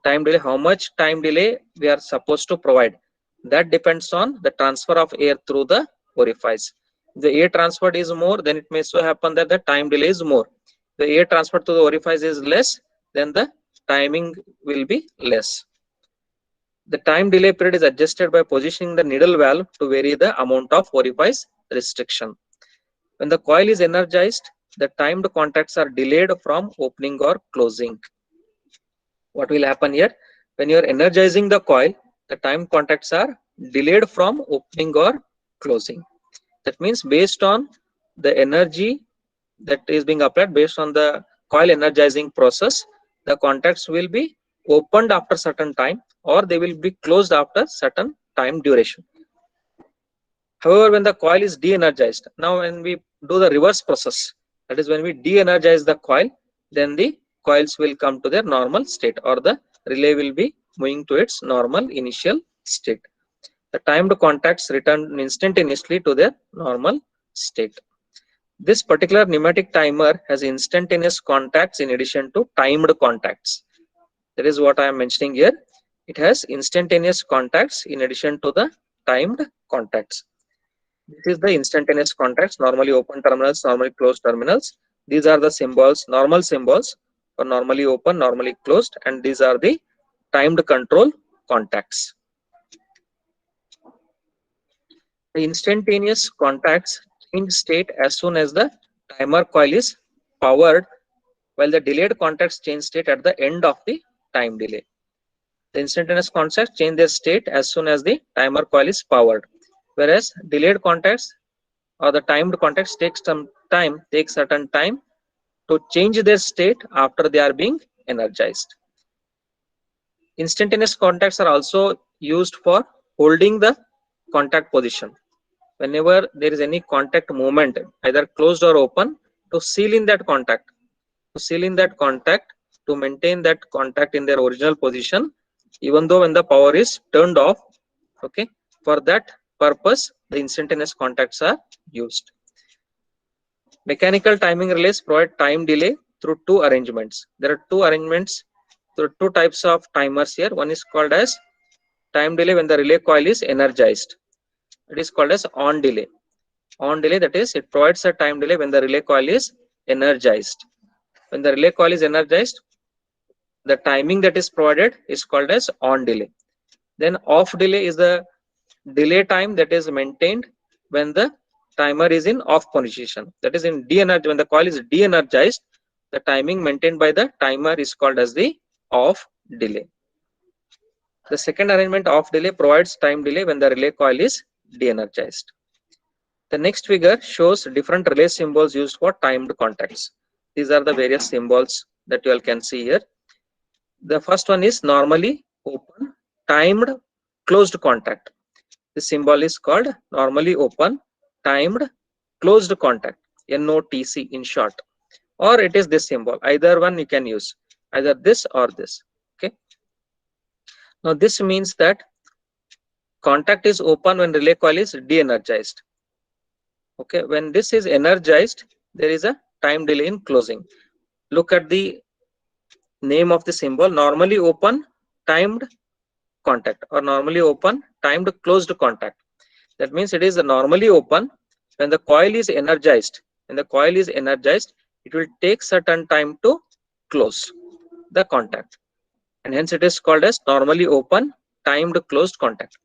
Time delay, how much time delay we are supposed to provide, that depends on the transfer of air through the orifice. If the air transferred is more, then it may so happen that the time delay is more. The air transferred to the orifice is less, then the timing will be less. The time delay period is adjusted by positioning the needle valve to vary the amount of orifice restriction. When the coil is energized, the timed contacts are delayed from opening or closing. What will happen here? When you are energizing the coil, the time contacts are delayed from opening or closing. That means based on the energy that is being applied, based on the coil energizing process, the contacts will be opened after certain time or they will be closed after certain time duration. However, when the coil is de-energized, now when we do the reverse process, that is when we de-energize the coil, then the coils will come to their normal state or the relay will be moving to its normal initial state. The timed contacts return instantaneously to their normal state. This particular pneumatic timer has instantaneous contacts in addition to timed contacts. That is what I am mentioning here. It has instantaneous contacts in addition to the timed contacts. This is the instantaneous contacts, normally open terminals, normally closed terminals. These are the symbols, normal symbols for normally open, normally closed, and these are the timed control contacts. The instantaneous contacts change state as soon as the timer coil is powered, while the delayed contacts change state at the end of the time delay. The instantaneous contacts change their state as soon as the timer coil is powered, whereas delayed contacts or the timed contacts take certain time to change their state after they are being energized. Instantaneous contacts are also used for holding the contact position. Whenever there is any contact movement, either closed or open, to seal in that contact, to maintain that contact in their original position, even though when the power is turned off. Okay, for that purpose, the instantaneous contacts are used. Mechanical timing relays provide time delay through two arrangements. There are two arrangements, there are two types of timers here. One is called as time delay when the relay coil is energized. It is called as on delay. On delay, that is, it provides a time delay when the relay coil is energized. When the relay coil is energized, the timing that is provided is called as on delay. Then off delay is the delay time that is maintained when the timer is in off position. That is in de-energized. When the coil is de-energized, the timing maintained by the timer is called as the off delay. The second arrangement, off delay, provides time delay when the relay coil is de-energized. The next figure shows different relay symbols used for timed contacts. These are the various symbols that you all can see here. The first one is normally open, timed, closed contact. The symbol is called normally open, timed, closed contact, NOTC in short. Or it is this symbol. Either one you can use, either this or this. Okay. Now this means that contact is open when relay coil is de-energized. Okay, when this is energized, there is a time delay in closing. Look at the name of the symbol, normally open, timed contact, or normally open, timed closed contact. That means it is normally open when the coil is energized. When the coil is energized, it will take certain time to close the contact, and hence it is called as normally open, timed closed contact.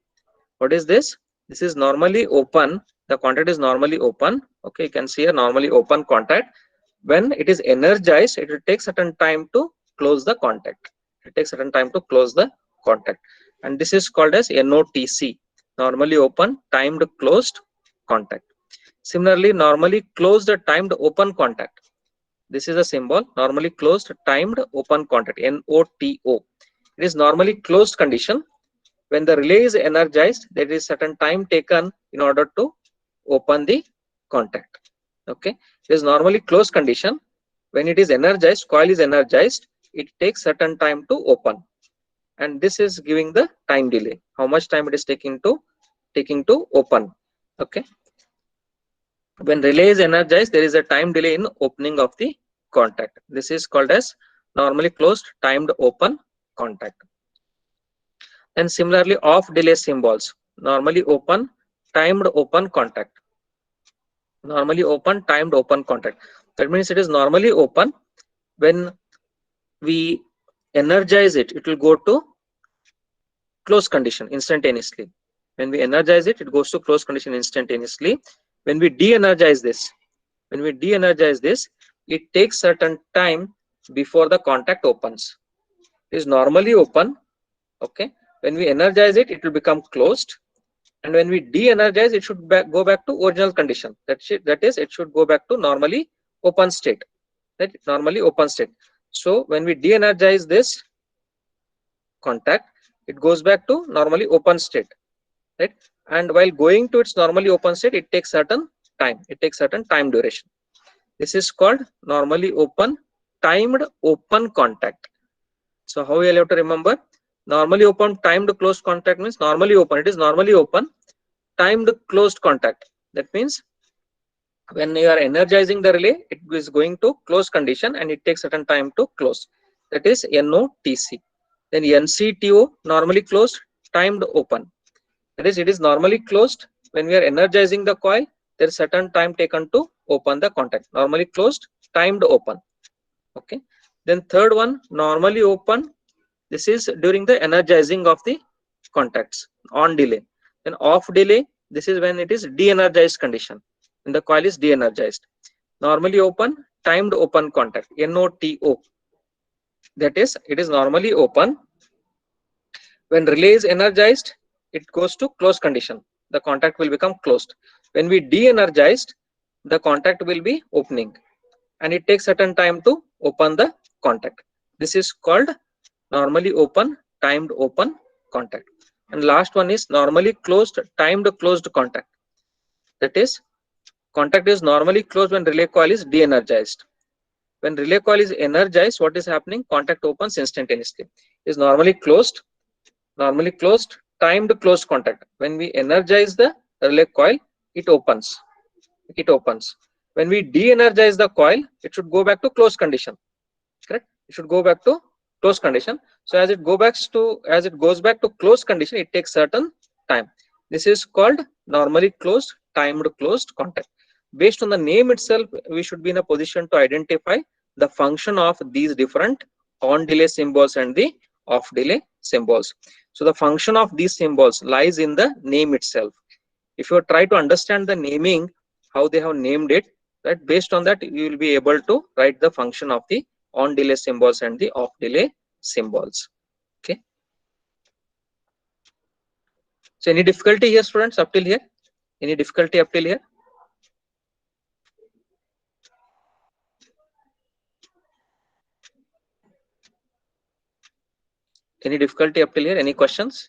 What is this? This is normally open. The contact is normally open. Okay, you can see a normally open contact. When it is energized, it will take certain time to close the contact. It takes certain time to close the contact, and this is called as NOTC, normally open, timed closed contact. Similarly, normally closed, timed open contact. This is a symbol, normally closed, timed open contact, NOTO. It is normally closed condition. When the relay is energized, there is certain time taken in order to open the contact. Okay, it is normally closed condition. When it is energized, coil is energized, it takes certain time to open, and this is giving the time delay, how much time it is taking to open. Okay, When relay is energized, there is a time delay in opening of the contact. This is called as normally closed timed open contact. And similarly, off delay symbols, normally open timed open contact. Normally open timed open contact. That means it is normally open. When we energize it, it will go to close condition instantaneously. When we energize it, it goes to close condition instantaneously. When we de-energize this, it takes certain time before the contact opens. It is normally open. Okay. When we energize it, it will become closed. And when we de-energize, it should go back to original condition. That is, it should go back to normally open state. Right? Normally open state. So when we de-energize this contact, it goes back to normally open state. Right? And while going to its normally open state, it takes certain time. It takes certain time duration. This is called normally open timed open contact. So how we will have to remember? Normally open timed closed contact means normally open. It is normally open timed closed contact. That means when you are energizing the relay, it is going to close condition and it takes certain time to close. That is NOTC. Then NCTO, normally closed timed open. That is, it is normally closed. When we are energizing the coil, there is certain time taken to open the contact. Normally closed timed open. Okay. Then third one, normally open. This is during the energizing of the contacts on delay. Then off delay, this is when it is de-energized condition. When the coil is de-energized. Normally open timed open contact, NOTO. That is, it is normally open. When relay is energized, it goes to close condition. The contact will become closed. When we de-energized, the contact will be opening. And it takes certain time to open the contact. This is called normally open timed open contact. And last one is normally closed timed closed contact. That is, contact is normally closed when relay coil is de-energized. When relay coil is energized, what is happening? Contact opens instantaneously. It is normally closed timed closed contact. When we energize the relay coil, it opens. When we de-energize the coil, it should go back to closed condition. Correct? It should go back to closed condition. So as it goes back to closed condition, it takes certain time. This is called normally closed timed closed contact. Based on the name itself, we should be in a position to identify the function of these different on delay symbols and the off delay symbols. So the function of these symbols lies in the name itself. If you try to understand the naming, how they have named it, right, based on that you will be able to write the function of the on delay symbols and the off delay symbols. Okay. So any difficulty here, students, up till here? Any difficulty up till here? Any difficulty up till here? Any questions?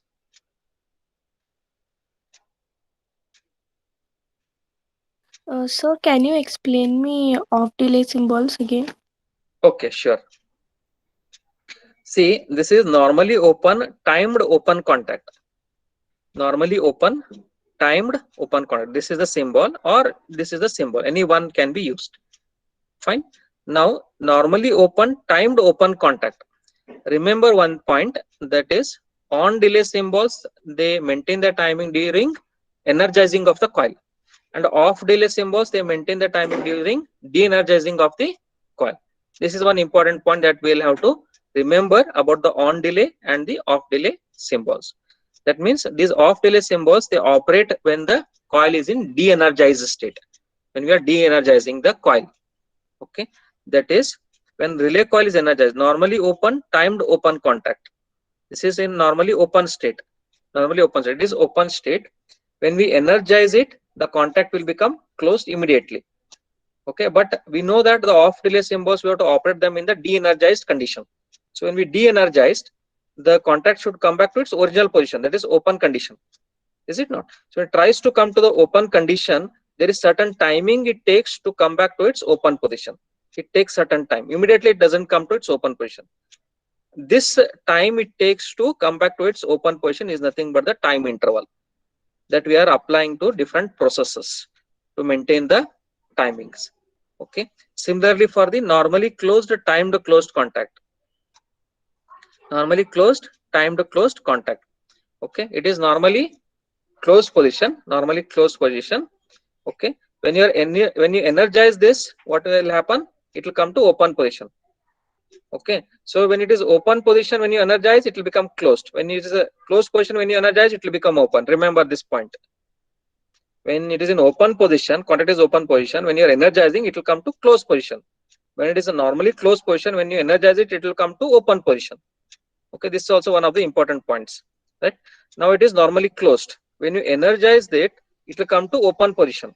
Sir, can you explain me off delay symbols again? Okay, sure. See, this is normally open timed open contact. Normally open timed open contact. This is the symbol or this is the symbol. Any one can be used. Fine. Now, normally open timed open contact. Remember one point, that is on delay symbols, they maintain the timing during energizing of the coil. And off delay symbols, they maintain the timing during de-energizing of the coil. This is one important point that we'll have to remember about the on delay and the off delay symbols. That means these off delay symbols, they operate when the coil is in de-energized state, when we are de-energizing the coil. Okay, that is when relay coil is energized, normally open timed open contact. This is in normally open state. It is open state. When we energize it, the contact will become closed immediately. Okay, but we know that the off delay symbols, we have to operate them in the de-energized condition. So when we de-energized, the contact should come back to its original position, that is open condition. Is it not? So it tries to come to the open condition. There is certain timing it takes to come back to its open position. It takes certain time. Immediately it doesn't come to its open position. This time it takes to come back to its open position is nothing but the time interval that we are applying to different processes to maintain the timings. Okay. Similarly, for the normally closed, timed closed contact. Normally closed, timed closed contact. Okay. It is normally closed position. Normally closed position. Okay. When you energize this, what will happen? It will come to open position. Okay. So when it is open position, when you energize, it will become closed. When it is a closed position, when you energize, it will become open. Remember this point. When it is in open position, contact is open position. When you are energizing, it will come to closed position. When it is a normally closed position, when you energize it, it will come to open position. Okay, this is also one of the important points. Right now, it is normally closed. When you energize it, it will come to open position.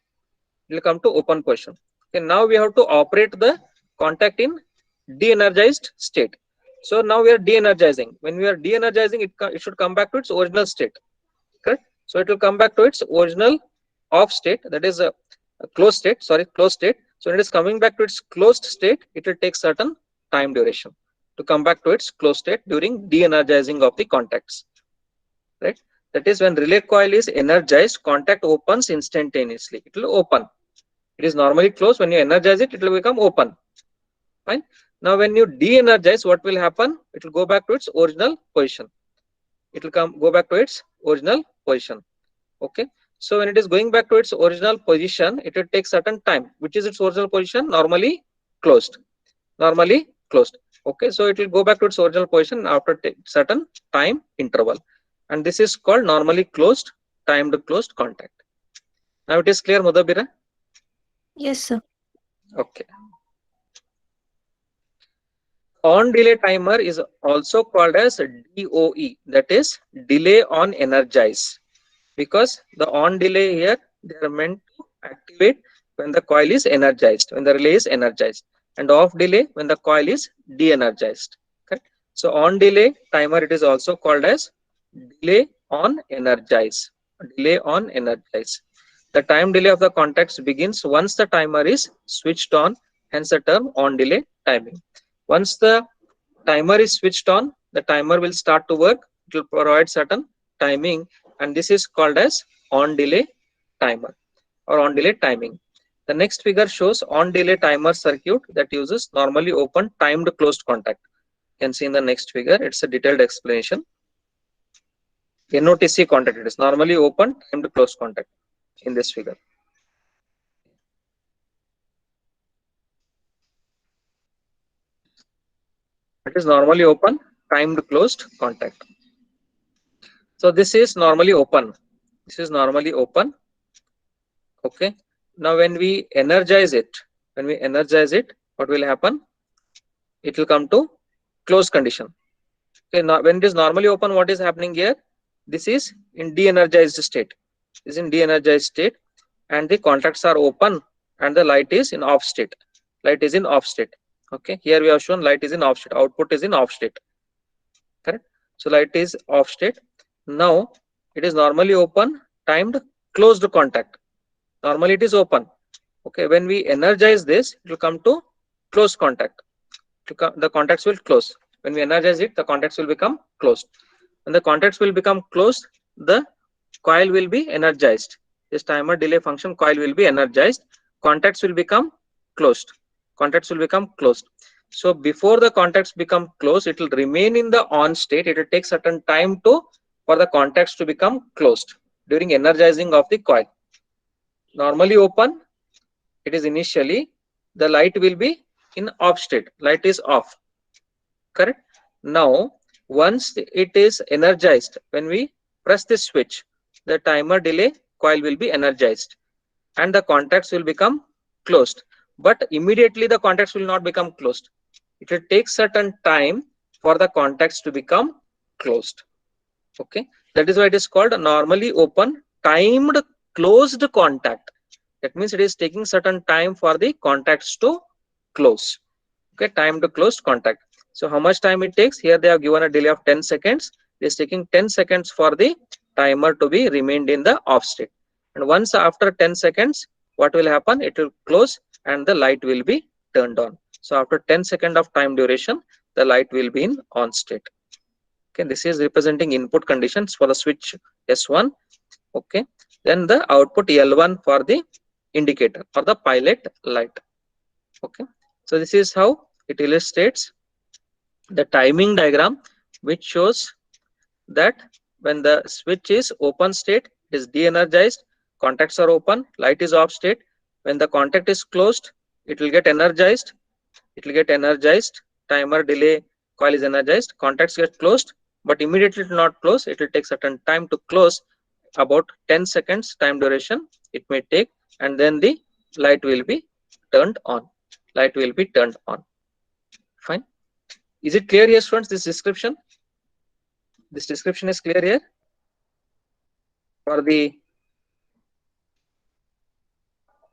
It will come to open position. Okay, now we have to operate the contact in de-energized state. So now we are de-energizing. When we are de-energizing, it should come back to its original state. Correct. So it will come back to its original off state, that is a closed state. Sorry, closed state. So when it is coming back to its closed state, it will take certain time duration to come back to its closed state during de-energizing of the contacts. Right. That is when relay coil is energized, contact opens instantaneously. It will open. It is normally closed. When you energize it, it will become open. Fine. Now when you de-energize, what will happen? It will go back to its original position. It will go back to its original position. Okay. So when it is going back to its original position, it will take certain time. Which is its original position? Normally closed. Normally closed. Okay. So it will go back to its original position after certain time interval. And this is called normally closed, timed closed contact. Now it is clear, Mudabira? Yes, sir. Okay. On delay timer is also called as DOE, that is delay on energize, because the on delay here, they are meant to activate when the coil is energized, when the relay is energized, and off delay when the coil is de-energized. Okay. So on delay timer, it is also called as delay on energize. Delay on energize. The time delay of the contacts begins once the timer is switched on, hence the term on delay timing. Once the timer is switched on, the timer will start to work. It will provide certain timing, and this is called as on delay timer or on delay timing. The next figure shows on delay timer circuit that uses normally open timed closed contact. You can see in the next figure, it's a detailed explanation. NOTC contact, it is normally open timed closed contact in this figure. It is normally open timed closed contact. So this is normally open. This is normally open. Okay. Now when we energize it, what will happen? It will come to closed condition. Okay. Now when it is normally open, what is happening here? This is in de-energized state. This is in de-energized state, and the contacts are open, and the light is in off state. Light is in off state. Okay. Here we have shown light is in off state. Output is in off state. Correct. So light is off state. Now it is normally open, timed closed contact. Normally it is open. Okay. When we energize this, it will come to closed contact. The contacts will close. When we energize it, the contacts will become closed. When the contacts will become closed, the coil will be energized. This timer delay function coil will be energized. Contacts will become closed. Contacts will become closed. So before the contacts become closed, it will remain in the on state. It will take certain time for the contacts to become closed during energizing of the coil. Normally open, it is initially, the light will be in off state. Light is off. Correct. Now once it is energized, when we press this switch, the timer delay coil will be energized and the contacts will become closed. But immediately the contacts will not become closed. It will take certain time for the contacts to become closed. Okay. That is why it is called normally open timed closed contact. That means it is taking certain time for the contacts to close. Okay. Timed closed contact. So how much time it takes? Here they have given a delay of 10 seconds. It is taking 10 seconds for the timer to be remained in the off state. And once after 10 seconds, what will happen? It will close and the light will be turned on. So after 10 seconds of time duration, the light will be in on state. Okay, this is representing input conditions for the switch S1. Okay, then the output L1 for the indicator or the pilot light. Okay, so this is how it illustrates the timing diagram, which shows that when the switch is open state, it is de-energized, contacts are open, light is off state. When the contact is closed, it will get energized, timer delay coil is energized, contacts get closed, but immediately it will not close, it will take certain time to close, about 10 seconds time duration it may take, and then the light will be turned on. Fine. Is it clear here, students? This description is clear here for the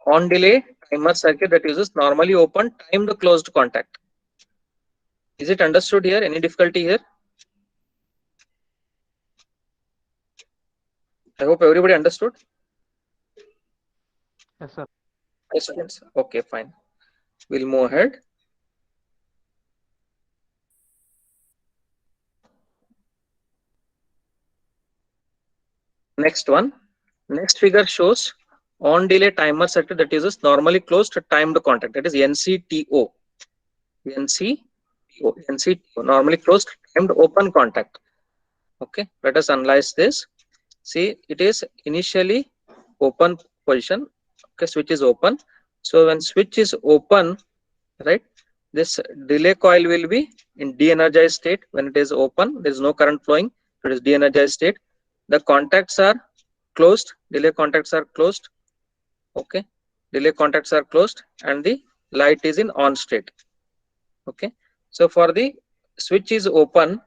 on delay timer circuit that uses normally open timed closed contact. Is it understood here? Any difficulty here? I hope everybody understood. Yes, sir. Yes, students. Okay, fine. We'll move ahead. Next one. Next figure shows on delay timer circuit that uses normally closed timed contact, that is NCTO. Normally closed timed open contact. Okay, let us analyze this. See, it is initially open position. Okay, switch is open. So when switch is open, right, this delay coil will be in de-energized state. When it is open, there is no current flowing. It is de-energized state. The contacts are closed, delay contacts are closed. Okay, delay contacts are closed, and the light is in on state. Okay, so for the switch is open,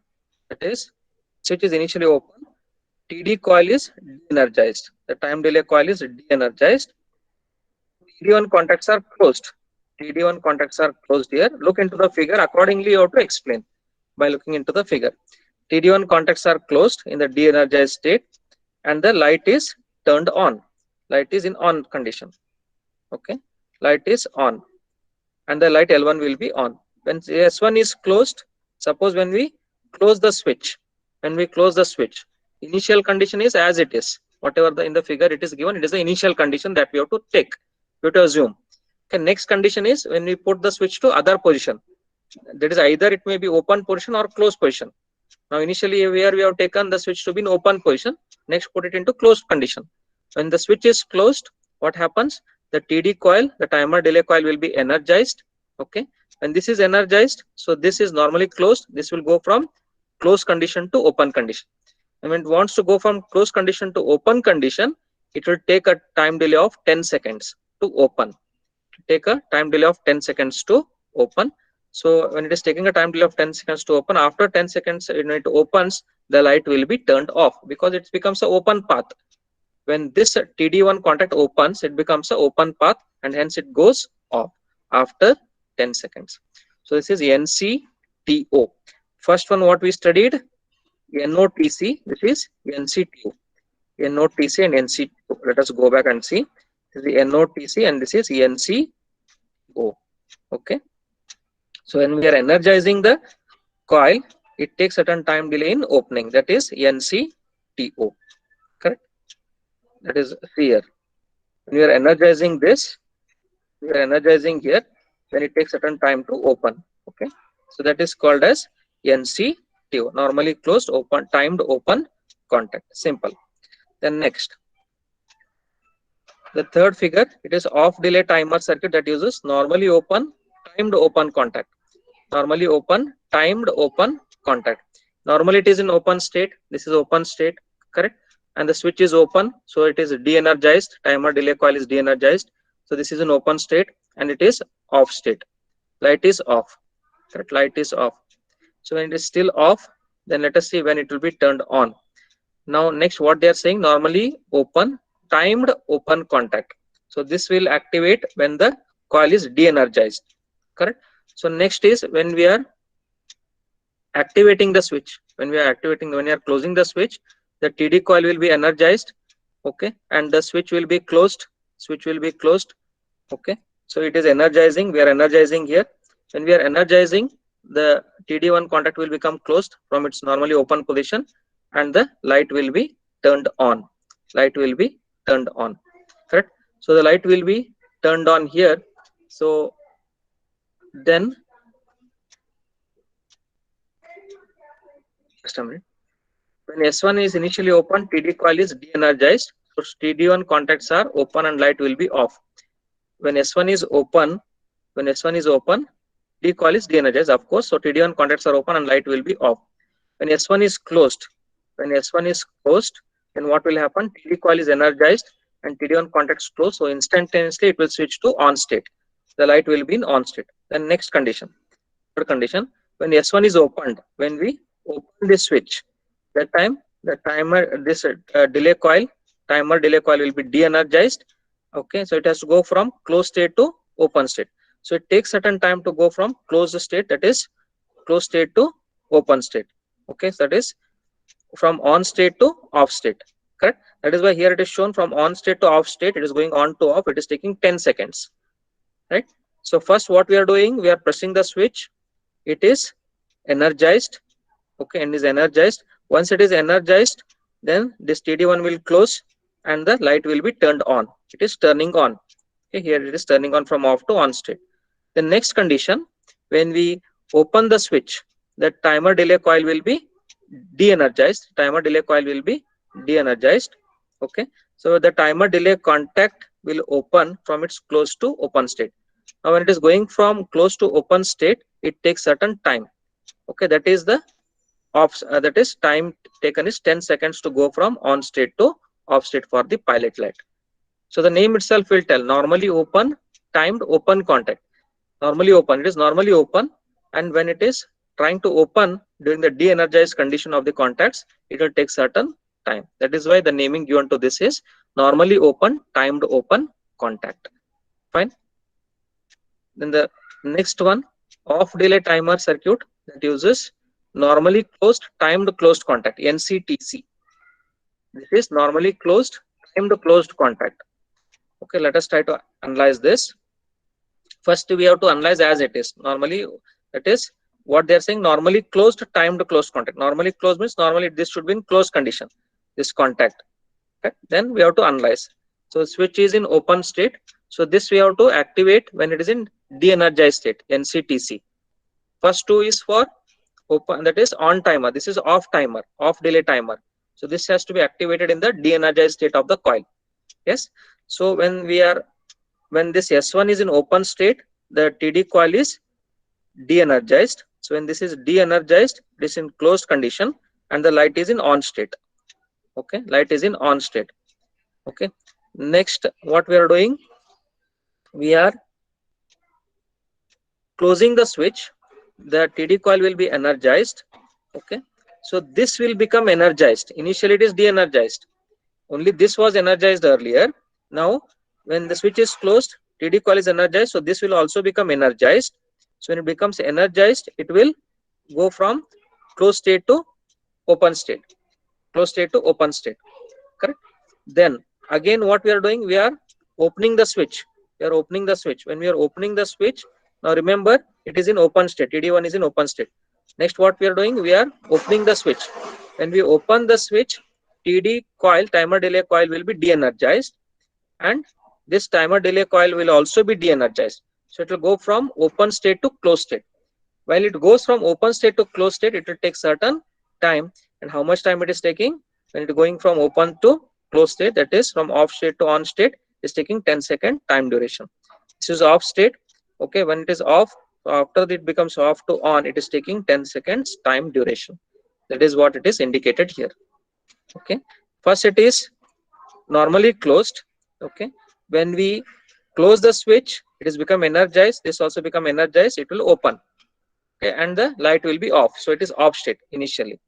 that is switch is initially open, TD coil is de-energized, the time delay coil is de-energized, TD1 contacts are closed. TD1 contacts are closed here. Look into the figure, accordingly you have to explain by looking into the figure. TD1 contacts are closed in the de-energized state, and the light is turned on. Light is in on condition. Okay, light is on, and the light L1 will be on. When S1 is closed, suppose when we close the switch, initial condition is as it is. Whatever in the figure it is given, it is the initial condition that we have to take. We have to assume. Okay, next condition is when we put the switch to other position. That is either it may be open position or closed position. Now initially where we have taken the switch to be in open position, next put it into closed condition. When the switch is closed, what happens? The TD coil, the timer delay coil will be energized. Okay, when this is energized, so this is normally closed. This will go from closed condition to open condition. And when it wants to go from closed condition to open condition, it will take a time delay of 10 seconds to open. So when it is taking a time delay of 10 seconds to open, after 10 seconds when it opens, the light will be turned off because it becomes an open path. When this TD1 contact opens, it becomes an open path, and hence it goes off after 10 seconds. So this is NCTO. First one what we studied, NOTC, this is NCTO. NOTC and NCTO. Let us go back and see. This is the NOTC and this is NCTO. Okay. So when we are energizing the coil, it takes certain time delay in opening. That is NCTO. Correct. That is here. When we are energizing this, we are energizing here, then it takes certain time to open. Okay. So that is called as NCTO. Normally closed open timed open contact. Simple. Then next, the third figure, it is off delay timer circuit that uses normally open timed open contact. Normally open timed open contact. Normally it is in open state. This is open state, correct? And the switch is open, so it is de-energized. Timer delay coil is de-energized. So this is an open state, and it is off state. Light is off. Correct? Light is off. So when it is still off, then let us see when it will be turned on. Now next, what they are saying, normally open timed open contact. So this will activate when the coil is de-energized. Correct? So next is when we are activating the switch. When you are closing the switch, the TD coil will be energized. Okay, and the switch will be closed. Okay, so it is energizing. We are energizing here. When we are energizing, the TD1 contact will become closed from its normally open position, and the light will be turned on. Correct. So the light will be turned on here. So then, just a minute. When S1 is initially open, TD coil is de-energized. So TD1 contacts are open and light will be off. When S1 is open, TD coil is de-energized, of course. So TD1 contacts are open and light will be off. When S1 is closed, then what will happen? TD coil is energized and TD1 contacts closed. So instantaneously it will switch to on state. The light will be in on state. Then next condition, third condition, when S1 is opened, when we open this switch, that time the timer, this timer delay coil will be de-energized. Okay, so it has to go from closed state to open state. So it takes certain time to go from closed state, that is closed state, to open state. Okay, so that is from on state to off state. Correct. That is why here it is shown from on state to off state. It is going on to off. It is taking 10 seconds. Right. So first, what we are doing, we are pressing the switch. It is energized. Okay, and is energized. Once it is energized, then this TD1 will close and the light will be turned on. It is turning on. Okay, here it is turning on from off to on state. The next condition, when we open the switch, the timer delay coil will be de-energized. Okay, so the timer delay contact will open from its close to open state. Now when it is going from close to open state, it takes certain time. Okay, that is the that is time taken is 10 seconds to go from on state to off state for the pilot light. So the name itself will tell, normally open, timed open contact. Normally open, it is normally open, and when it is trying to open during the de-energized condition of the contacts, it will take certain time. That is why the naming given to this is normally open, timed open contact. Fine. Then the next one, off delay timer circuit, that uses normally closed, timed closed contact, NCTC. This is normally closed, timed closed contact. Okay, let us try to analyze this. First, we have to analyze as it is. Normally, that is what they are saying, normally closed, timed closed contact. Normally closed means normally this should be in closed condition, this contact. Okay? Then we have to analyze. So switch is in open state. So this we have to activate when it is in de-energized state, NCTC. First two is for open, that is on timer. This is off timer, off delay timer. So this has to be activated in the de-energized state of the coil. Yes. So when this S1 is in open state, the TD coil is de-energized. So when this is de-energized, this is in closed condition and the light is in on state. Okay, light is in on state. Okay. Next, what we are doing, we are closing the switch. The TD coil will be energized. Okay, so this will become energized. Initially it is de-energized. Only this was energized earlier. Now when the switch is closed, TD coil is energized, so this will also become energized. So when it becomes energized, it will go from closed state to open state, correct? Then again, what we are doing, we are opening the switch. When we are opening the switch, now remember it is in open state, TD1 is in open state. Next, what we are doing, we are opening the switch. When we open the switch, TD coil, timer delay coil, will be de-energized, and this timer delay coil will also be de-energized. So it will go from open state to closed state. While it goes from open state to closed state, it will take certain time. And how much time it is taking? When it is going from open to closed state, that is from off state to on state, is taking 10-second time duration. This is off state. Okay, when it is off, after it becomes off to on, it is taking 10 seconds time duration. That is what it is indicated here. Okay, first it is normally closed. Okay, when we close the switch, it is become energized. This also become energized. It will open. Okay, and the light will be off. So it is off state initially.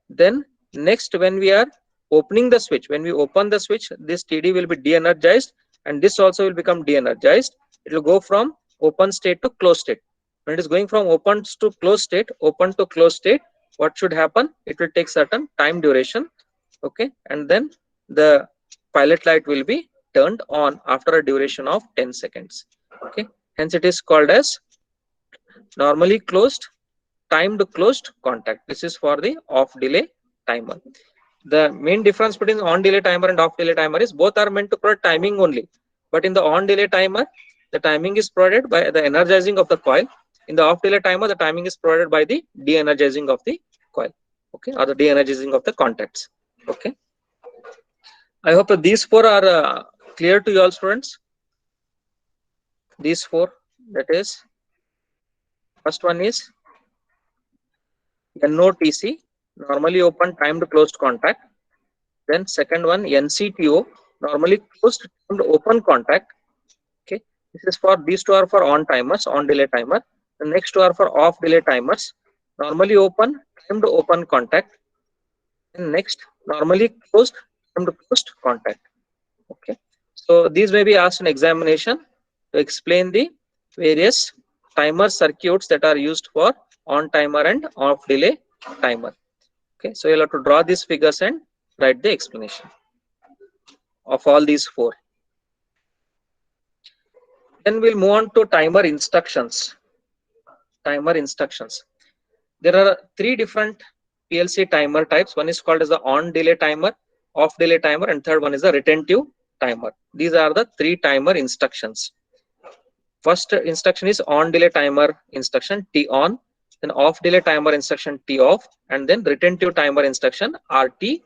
Then next, when we are opening the switch, when we open the switch, this TD will be de-energized, and this also will become de-energized. It will go from open state to closed state. When it is going from open to closed state, what should happen? It will take certain time duration. Okay, and then the pilot light will be turned on after a duration of 10 seconds. Okay, hence it is called as normally closed, timed closed contact. This is for the off delay timer. The main difference between on delay timer and off delay timer is both are meant to provide timing only, But in the on delay timer, the timing is provided by the energizing of the coil. In the off delay timer, the timing is provided by the de-energizing of the coil, okay, or the de-energizing of the contacts. Okay, I hope that these four are clear to you all, students. These four, that is, first one is NOTC, normally open timed closed contact. Then second one NCTO, normally closed timed open contact. Okay, this is for, these two are for on timers, on delay timer. The next two are for off delay timers, normally open timed open contact. And next, normally closed timed closed contact. Okay, so these may be asked in examination to explain the various timer circuits that are used for on timer and off delay timer. Okay, so you'll have to draw these figures and write the explanation of all these four. Then we'll move on to timer instructions. Timer instructions. There are three different PLC timer types. One is called as the on delay timer, off delay timer, and third one is the retentive timer. These are the three timer instructions. First instruction is on delay timer instruction T on, then off delay timer instruction T off, and then retentive timer instruction RTO.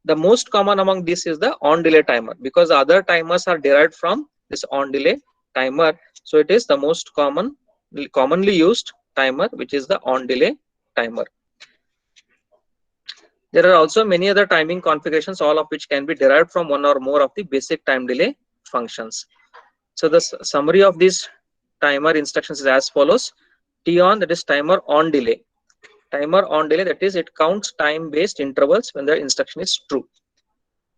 The most common among these is the on delay timer, because other timers are derived from this on delay timer. So it is the most commonly used timer, which is the on delay timer. There are also many other timing configurations, all of which can be derived from one or more of the basic time delay functions. So the summary of these timer instructions is as follows. T on, that is timer on delay. Timer on delay, that is, it counts time based intervals when the instruction is true.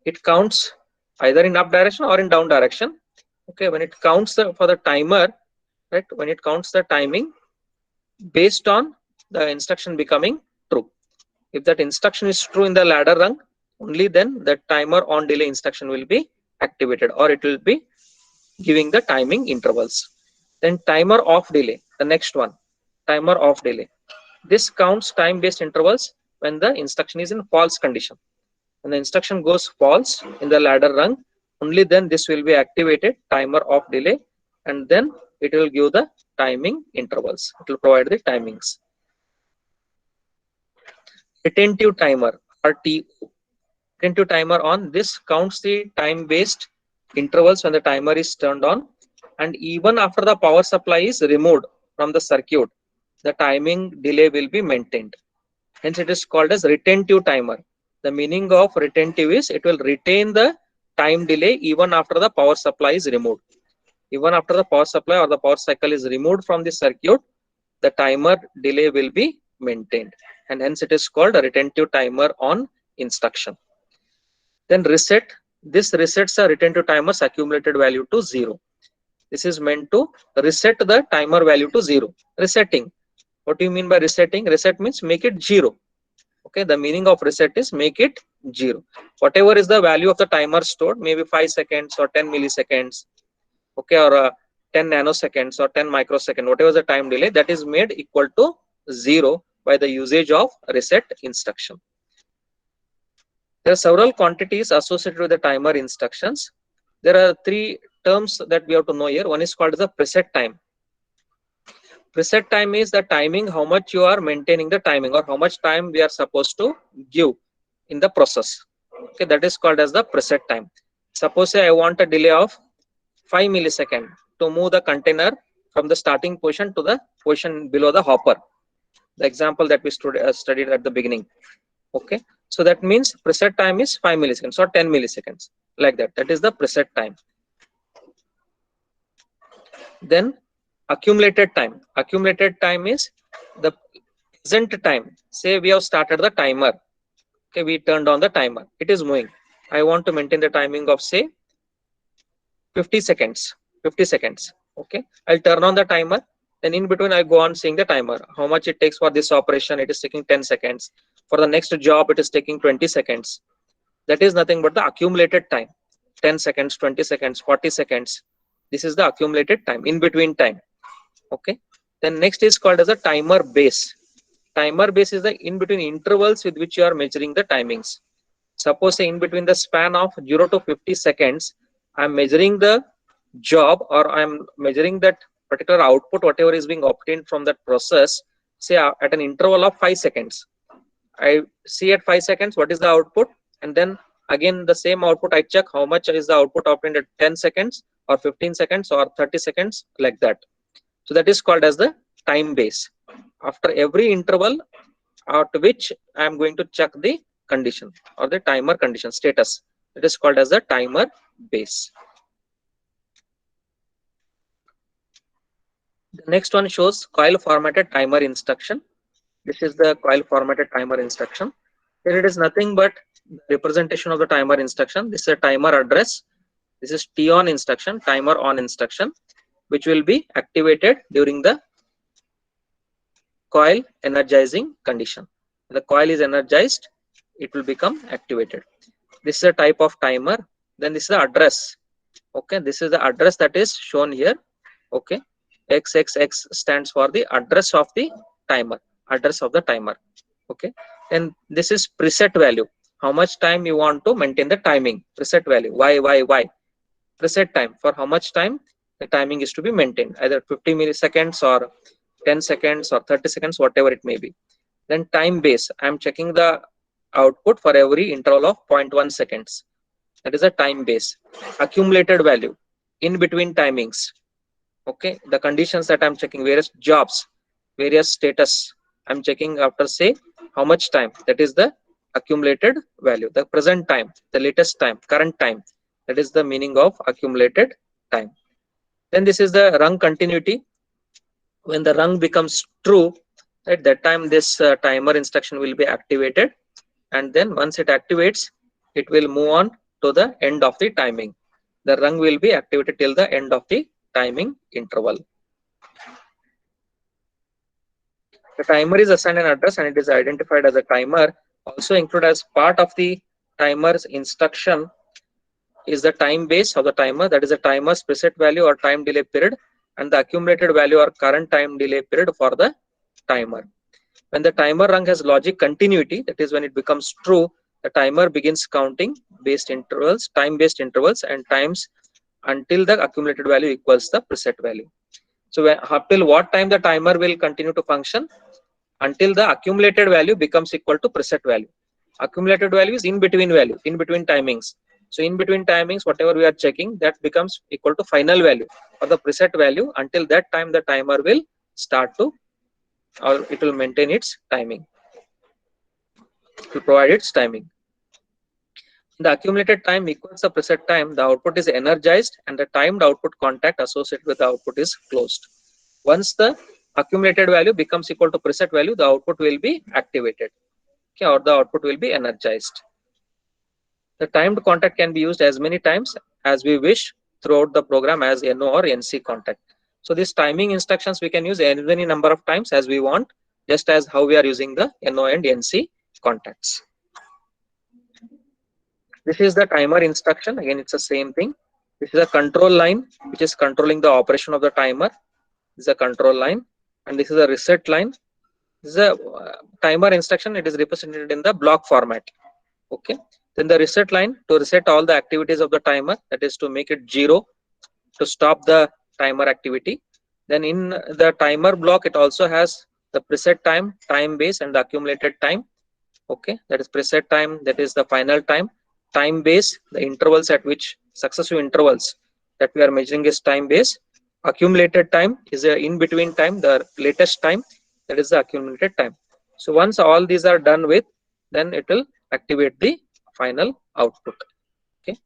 It counts either in up direction or in down direction. Okay, when it counts for the timer, right, when it counts the timing based on the instruction becoming true. If that instruction is true in the ladder rung, only then the timer on delay instruction will be activated, or it will be giving the timing intervals. Then timer off delay, the next one, timer off delay. This counts time based intervals when the instruction is in false condition. When the instruction goes false in the ladder rung, only then this will be activated, timer off delay, and then it will give the timing intervals. It will provide the timings. Retentive timer, RTO. Retentive timer on, this counts the time based intervals when the timer is turned on, and even after the power supply is removed from the circuit, the timing delay will be maintained. Hence it is called as retentive timer. The meaning of retentive is it will retain the time delay even after the power supply is removed. Even after the power supply or the power cycle is removed from the circuit, the timer delay will be maintained, and hence it is called a retentive timer on instruction. Then reset. This resets a retentive timer's accumulated value to 0. This is meant to reset the timer value to 0. Resetting. What do you mean by resetting? Reset means make it 0. Okay, the meaning of reset is make it 0. Whatever is the value of the timer stored, maybe 5 seconds or 10 milliseconds, okay, or 10 nanoseconds or 10 microseconds, whatever is the time delay, that is made equal to 0 by the usage of reset instruction. There are several quantities associated with the timer instructions. There are three terms that we have to know here. One is called the preset time. Preset time is the timing, how much you are maintaining the timing, or how much time we are supposed to give in the process. Okay, that is called as the preset time. Suppose say I want a delay of 5 milliseconds to move the container from the starting position to the position below the hopper. The example that we studied at the beginning. Okay, so that means preset time is 5 milliseconds or 10 milliseconds, like that. That is the preset time. Then accumulated time. Accumulated time is the present time. Say we have started the timer. Okay, we turned on the timer. It is moving. I want to maintain the timing of say 50 seconds. 50 seconds. Okay, I'll turn on the timer. Then in between I go on seeing the timer. How much it takes for this operation? It is taking 10 seconds. For the next job, it is taking 20 seconds. That is nothing but the accumulated time. 10 seconds, 20 seconds, 40 seconds. This is the accumulated time, in between time. Okay. Then next is called as a timer base. Timer base is the in between intervals with which you are measuring the timings. Suppose in between the span of 0 to 50 seconds, I'm measuring the job, or I'm measuring that particular output, whatever is being obtained from that process, say at an interval of 5 seconds. I see at 5 seconds what is the output, and then again the same output I check how much is the output obtained at 10 seconds or 15 seconds or 30 seconds, like that. So that is called as the time base. After every interval at which I am going to check the condition or the timer condition status, it is called as the timer base. The next one shows coil formatted timer instruction. This is the coil formatted timer instruction. Here it is nothing but the representation of the timer instruction. This is a timer address. This is T on instruction, timer on instruction, which will be activated during the coil energizing condition. The coil is energized, it will become activated. This is a type of timer. Then this is the address. Okay, this is the address that is shown here. Okay, XXX stands for the address of the timer. Address of the timer. Okay, and this is preset value. How much time you want to maintain the timing? Preset value. Why? Preset time. For how much time the timing is to be maintained? Either 50 milliseconds or 10 seconds or 30 seconds, whatever it may be. Then time base. I am checking the output for every interval of 0.1 seconds. That is a time base. Accumulated value in between timings. Okay, the conditions that I'm checking, various jobs, various status, I'm checking after say how much time, that is the accumulated value. The present time, the latest time, current time, that is the meaning of accumulated time. Then this is the rung continuity. When the rung becomes true, at that time this timer instruction will be activated, and then once it activates, it will move on to the end of the timing. The rung will be activated till the end of the timing interval. The timer is assigned an address and it is identified as a timer. Also included as part of the timer's instruction is the time base of the timer, that is the timer's preset value or time delay period, and the accumulated value or current time delay period for the timer. When the timer rung has logic continuity, that is when it becomes true, the timer begins counting based intervals, time based intervals and times until the accumulated value equals the preset value. So up till what time the timer will continue to function? Until the accumulated value becomes equal to preset value. Accumulated value is in between value, in between timings. So in between timings, whatever we are checking, that becomes equal to final value or the preset value. Until that time, the timer will start to, or it will maintain its timing. It will provide its timing. The accumulated time equals the preset time. The output is energized and the timed output contact associated with the output is closed. Once the accumulated value becomes equal to preset value, the output will be activated, okay, or the output will be energized. The timed contact can be used as many times as we wish throughout the program as NO or NC contact. So these timing instructions we can use any number of times as we want, just as how we are using the NO and NC contacts. This is the timer instruction. Again, it's the same thing. This is a control line which is controlling the operation of the timer. This is a control line, and this is a reset line. This is a timer instruction. It is represented in the block format. Okay. Then the reset line to reset all the activities of the timer, that is to make it 0 to stop the timer activity. Then in the timer block, it also has the preset time, time base, and the accumulated time. Okay, that is preset time, that is the final time. Time base, the intervals at which successive intervals that we are measuring is time base. Accumulated time is a in between time, the latest time, that is the accumulated time. So once all these are done with, then it will activate the final output. Okay.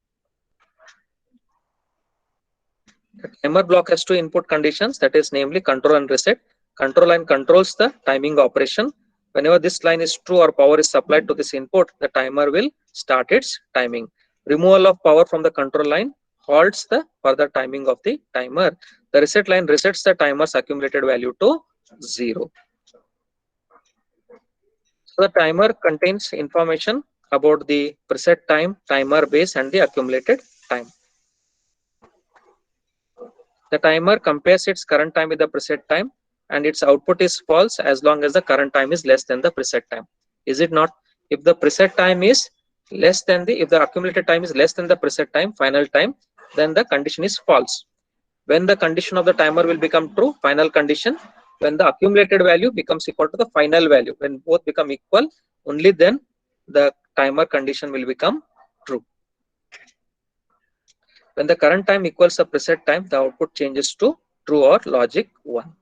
The timer block has two input conditions, that is namely control and reset. Control line controls the timing operation. Whenever this line is true or power is supplied to this input, the timer will start its timing. Removal of power from the control line halts the further timing of the timer. The reset line resets the timer's accumulated value to 0. So the timer contains information about the preset time, timer base, and the accumulated time. The timer compares its current time with the preset time, and its output is false as long as the current time is less than the preset time. Is it not? If the preset time is less than if the accumulated time is less than the preset time, final time, then the condition is false. When the condition of the timer will become true, final condition, when the accumulated value becomes equal to the final value, when both become equal, only then the timer condition will become true. When the current time equals the preset time, the output changes to true or logic 1.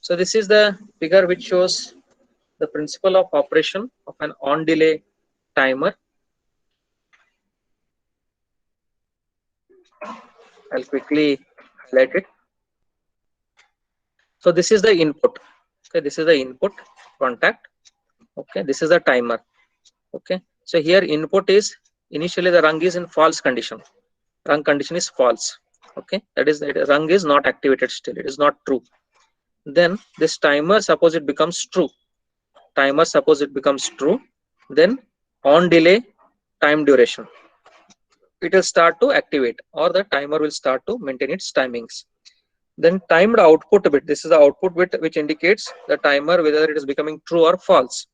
So this is the figure which shows the principle of operation of an on delay timer. I'll quickly highlight it. So this is the input. Okay, this is the input contact. Okay, this is the timer. Okay, so here input is initially the rung is in false condition. Rung condition is false. Okay, that is the rung is not activated still. It is not true. Then this timer, suppose it becomes true. Timer, suppose it becomes true. Then on delay time duration, it will start to activate, or the timer will start to maintain its timings. Then timed output bit. This is the output bit which indicates the timer whether it is becoming true or false.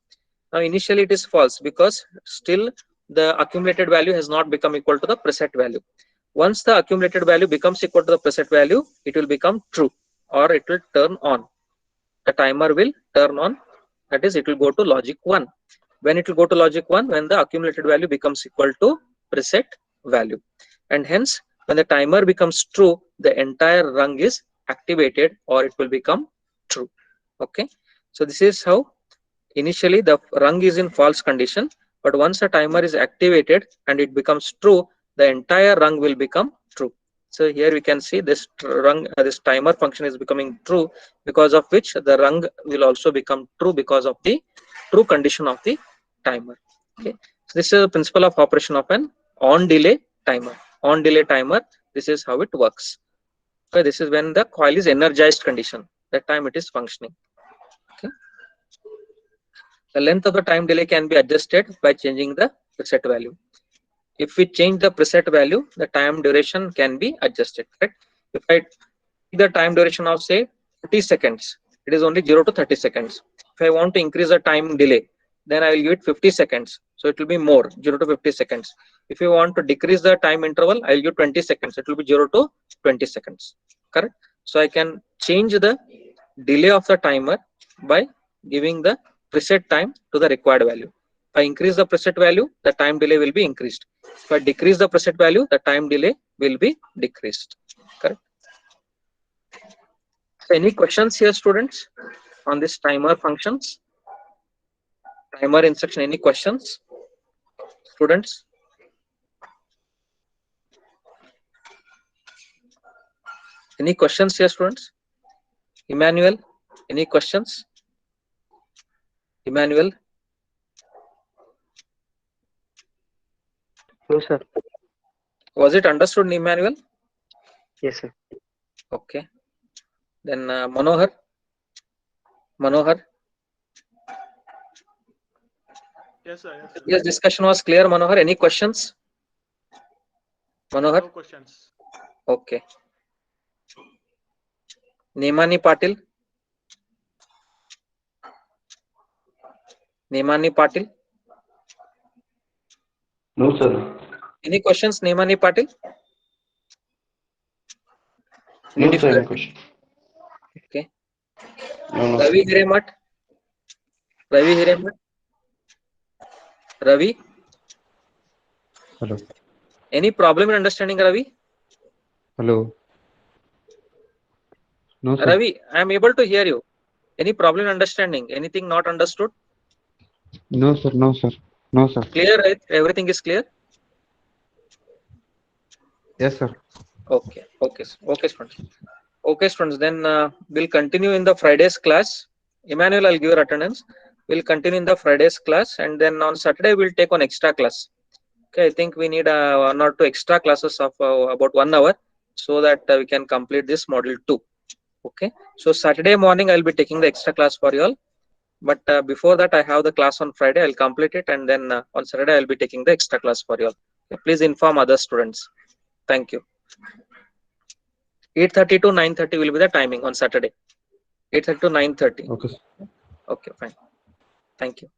Now initially it is false because still the accumulated value has not become equal to the preset value. Once the accumulated value becomes equal to the preset value, it will become true, or it will turn on. The timer will turn on, that is it will go to logic 1. When it will go to logic 1, when the accumulated value becomes equal to preset value, and hence when the timer becomes true, the entire rung is activated, or it will become true. Okay, so this is how initially the rung is in false condition, but once the timer is activated and it becomes true, the entire rung will become true. So here we can see this rung, this timer function is becoming true, because of which the rung will also become true because of the true condition of the timer. Okay, so this is the principle of operation of an on delay timer. On delay timer, this is how it works. Okay, this is when the coil is energized condition, that time it is functioning. Okay, the length of the time delay can be adjusted by changing the preset value. If we change the preset value, the time duration can be adjusted. Correct? If I take the time duration of say 30 seconds, it is only 0 to 30 seconds. If I want to increase the time delay, then I will give it 50 seconds. So it will be more, 0 to 50 seconds. If you want to decrease the time interval, I will give 20 seconds. It will be 0 to 20 seconds. Correct? So I can change the delay of the timer by giving the preset time to the required value. If I increase the preset value, the time delay will be increased. If I decrease the preset value, the time delay will be decreased. Correct? So any questions here, students, on this timer functions? Timer instruction, any questions, students? Any questions here, students? Emmanuel, any questions? Emmanuel? No, sir. Was it understood, Emmanuel? Yes, sir. Okay. Then Manohar? Manohar? Yes, sir. Yes, sir. Yes, discussion was clear, Manohar. Any questions? Manohar? No questions. Okay. Nemani Patil? Nemani Patil? No, sir. Any questions, Nemani Patil? Any No, sir. Any difficult? question? Okay. No, Ravi Hiremat? Ravi Hiremat? Ravi? Hello. Any problem in understanding, Ravi? Hello. No, sir. Ravi, I am able to hear you. Any problem in understanding? Anything not understood? No, sir. No, sir. No, sir. Clear, right? Everything is clear? Yes, sir. Okay. Okay. Okay, students. Okay, students. Then we'll continue in the Friday's class. Emmanuel, I'll give your attendance. We'll continue in the Friday's class, and then on Saturday we'll take on extra class. Okay, I think we need 1 or 2 extra classes of about 1 hour, so that we can complete this module 2. Okay, so Saturday morning I'll be taking the extra class for you all, but before that I have the class on Friday. I'll complete it, and then on Saturday I'll be taking the extra class for you all. Okay, please inform other students. Thank you. 8:30 to 9:30 will be the timing on Saturday. 8:30 to 9:30. Okay, sir. Okay, fine. Thank you.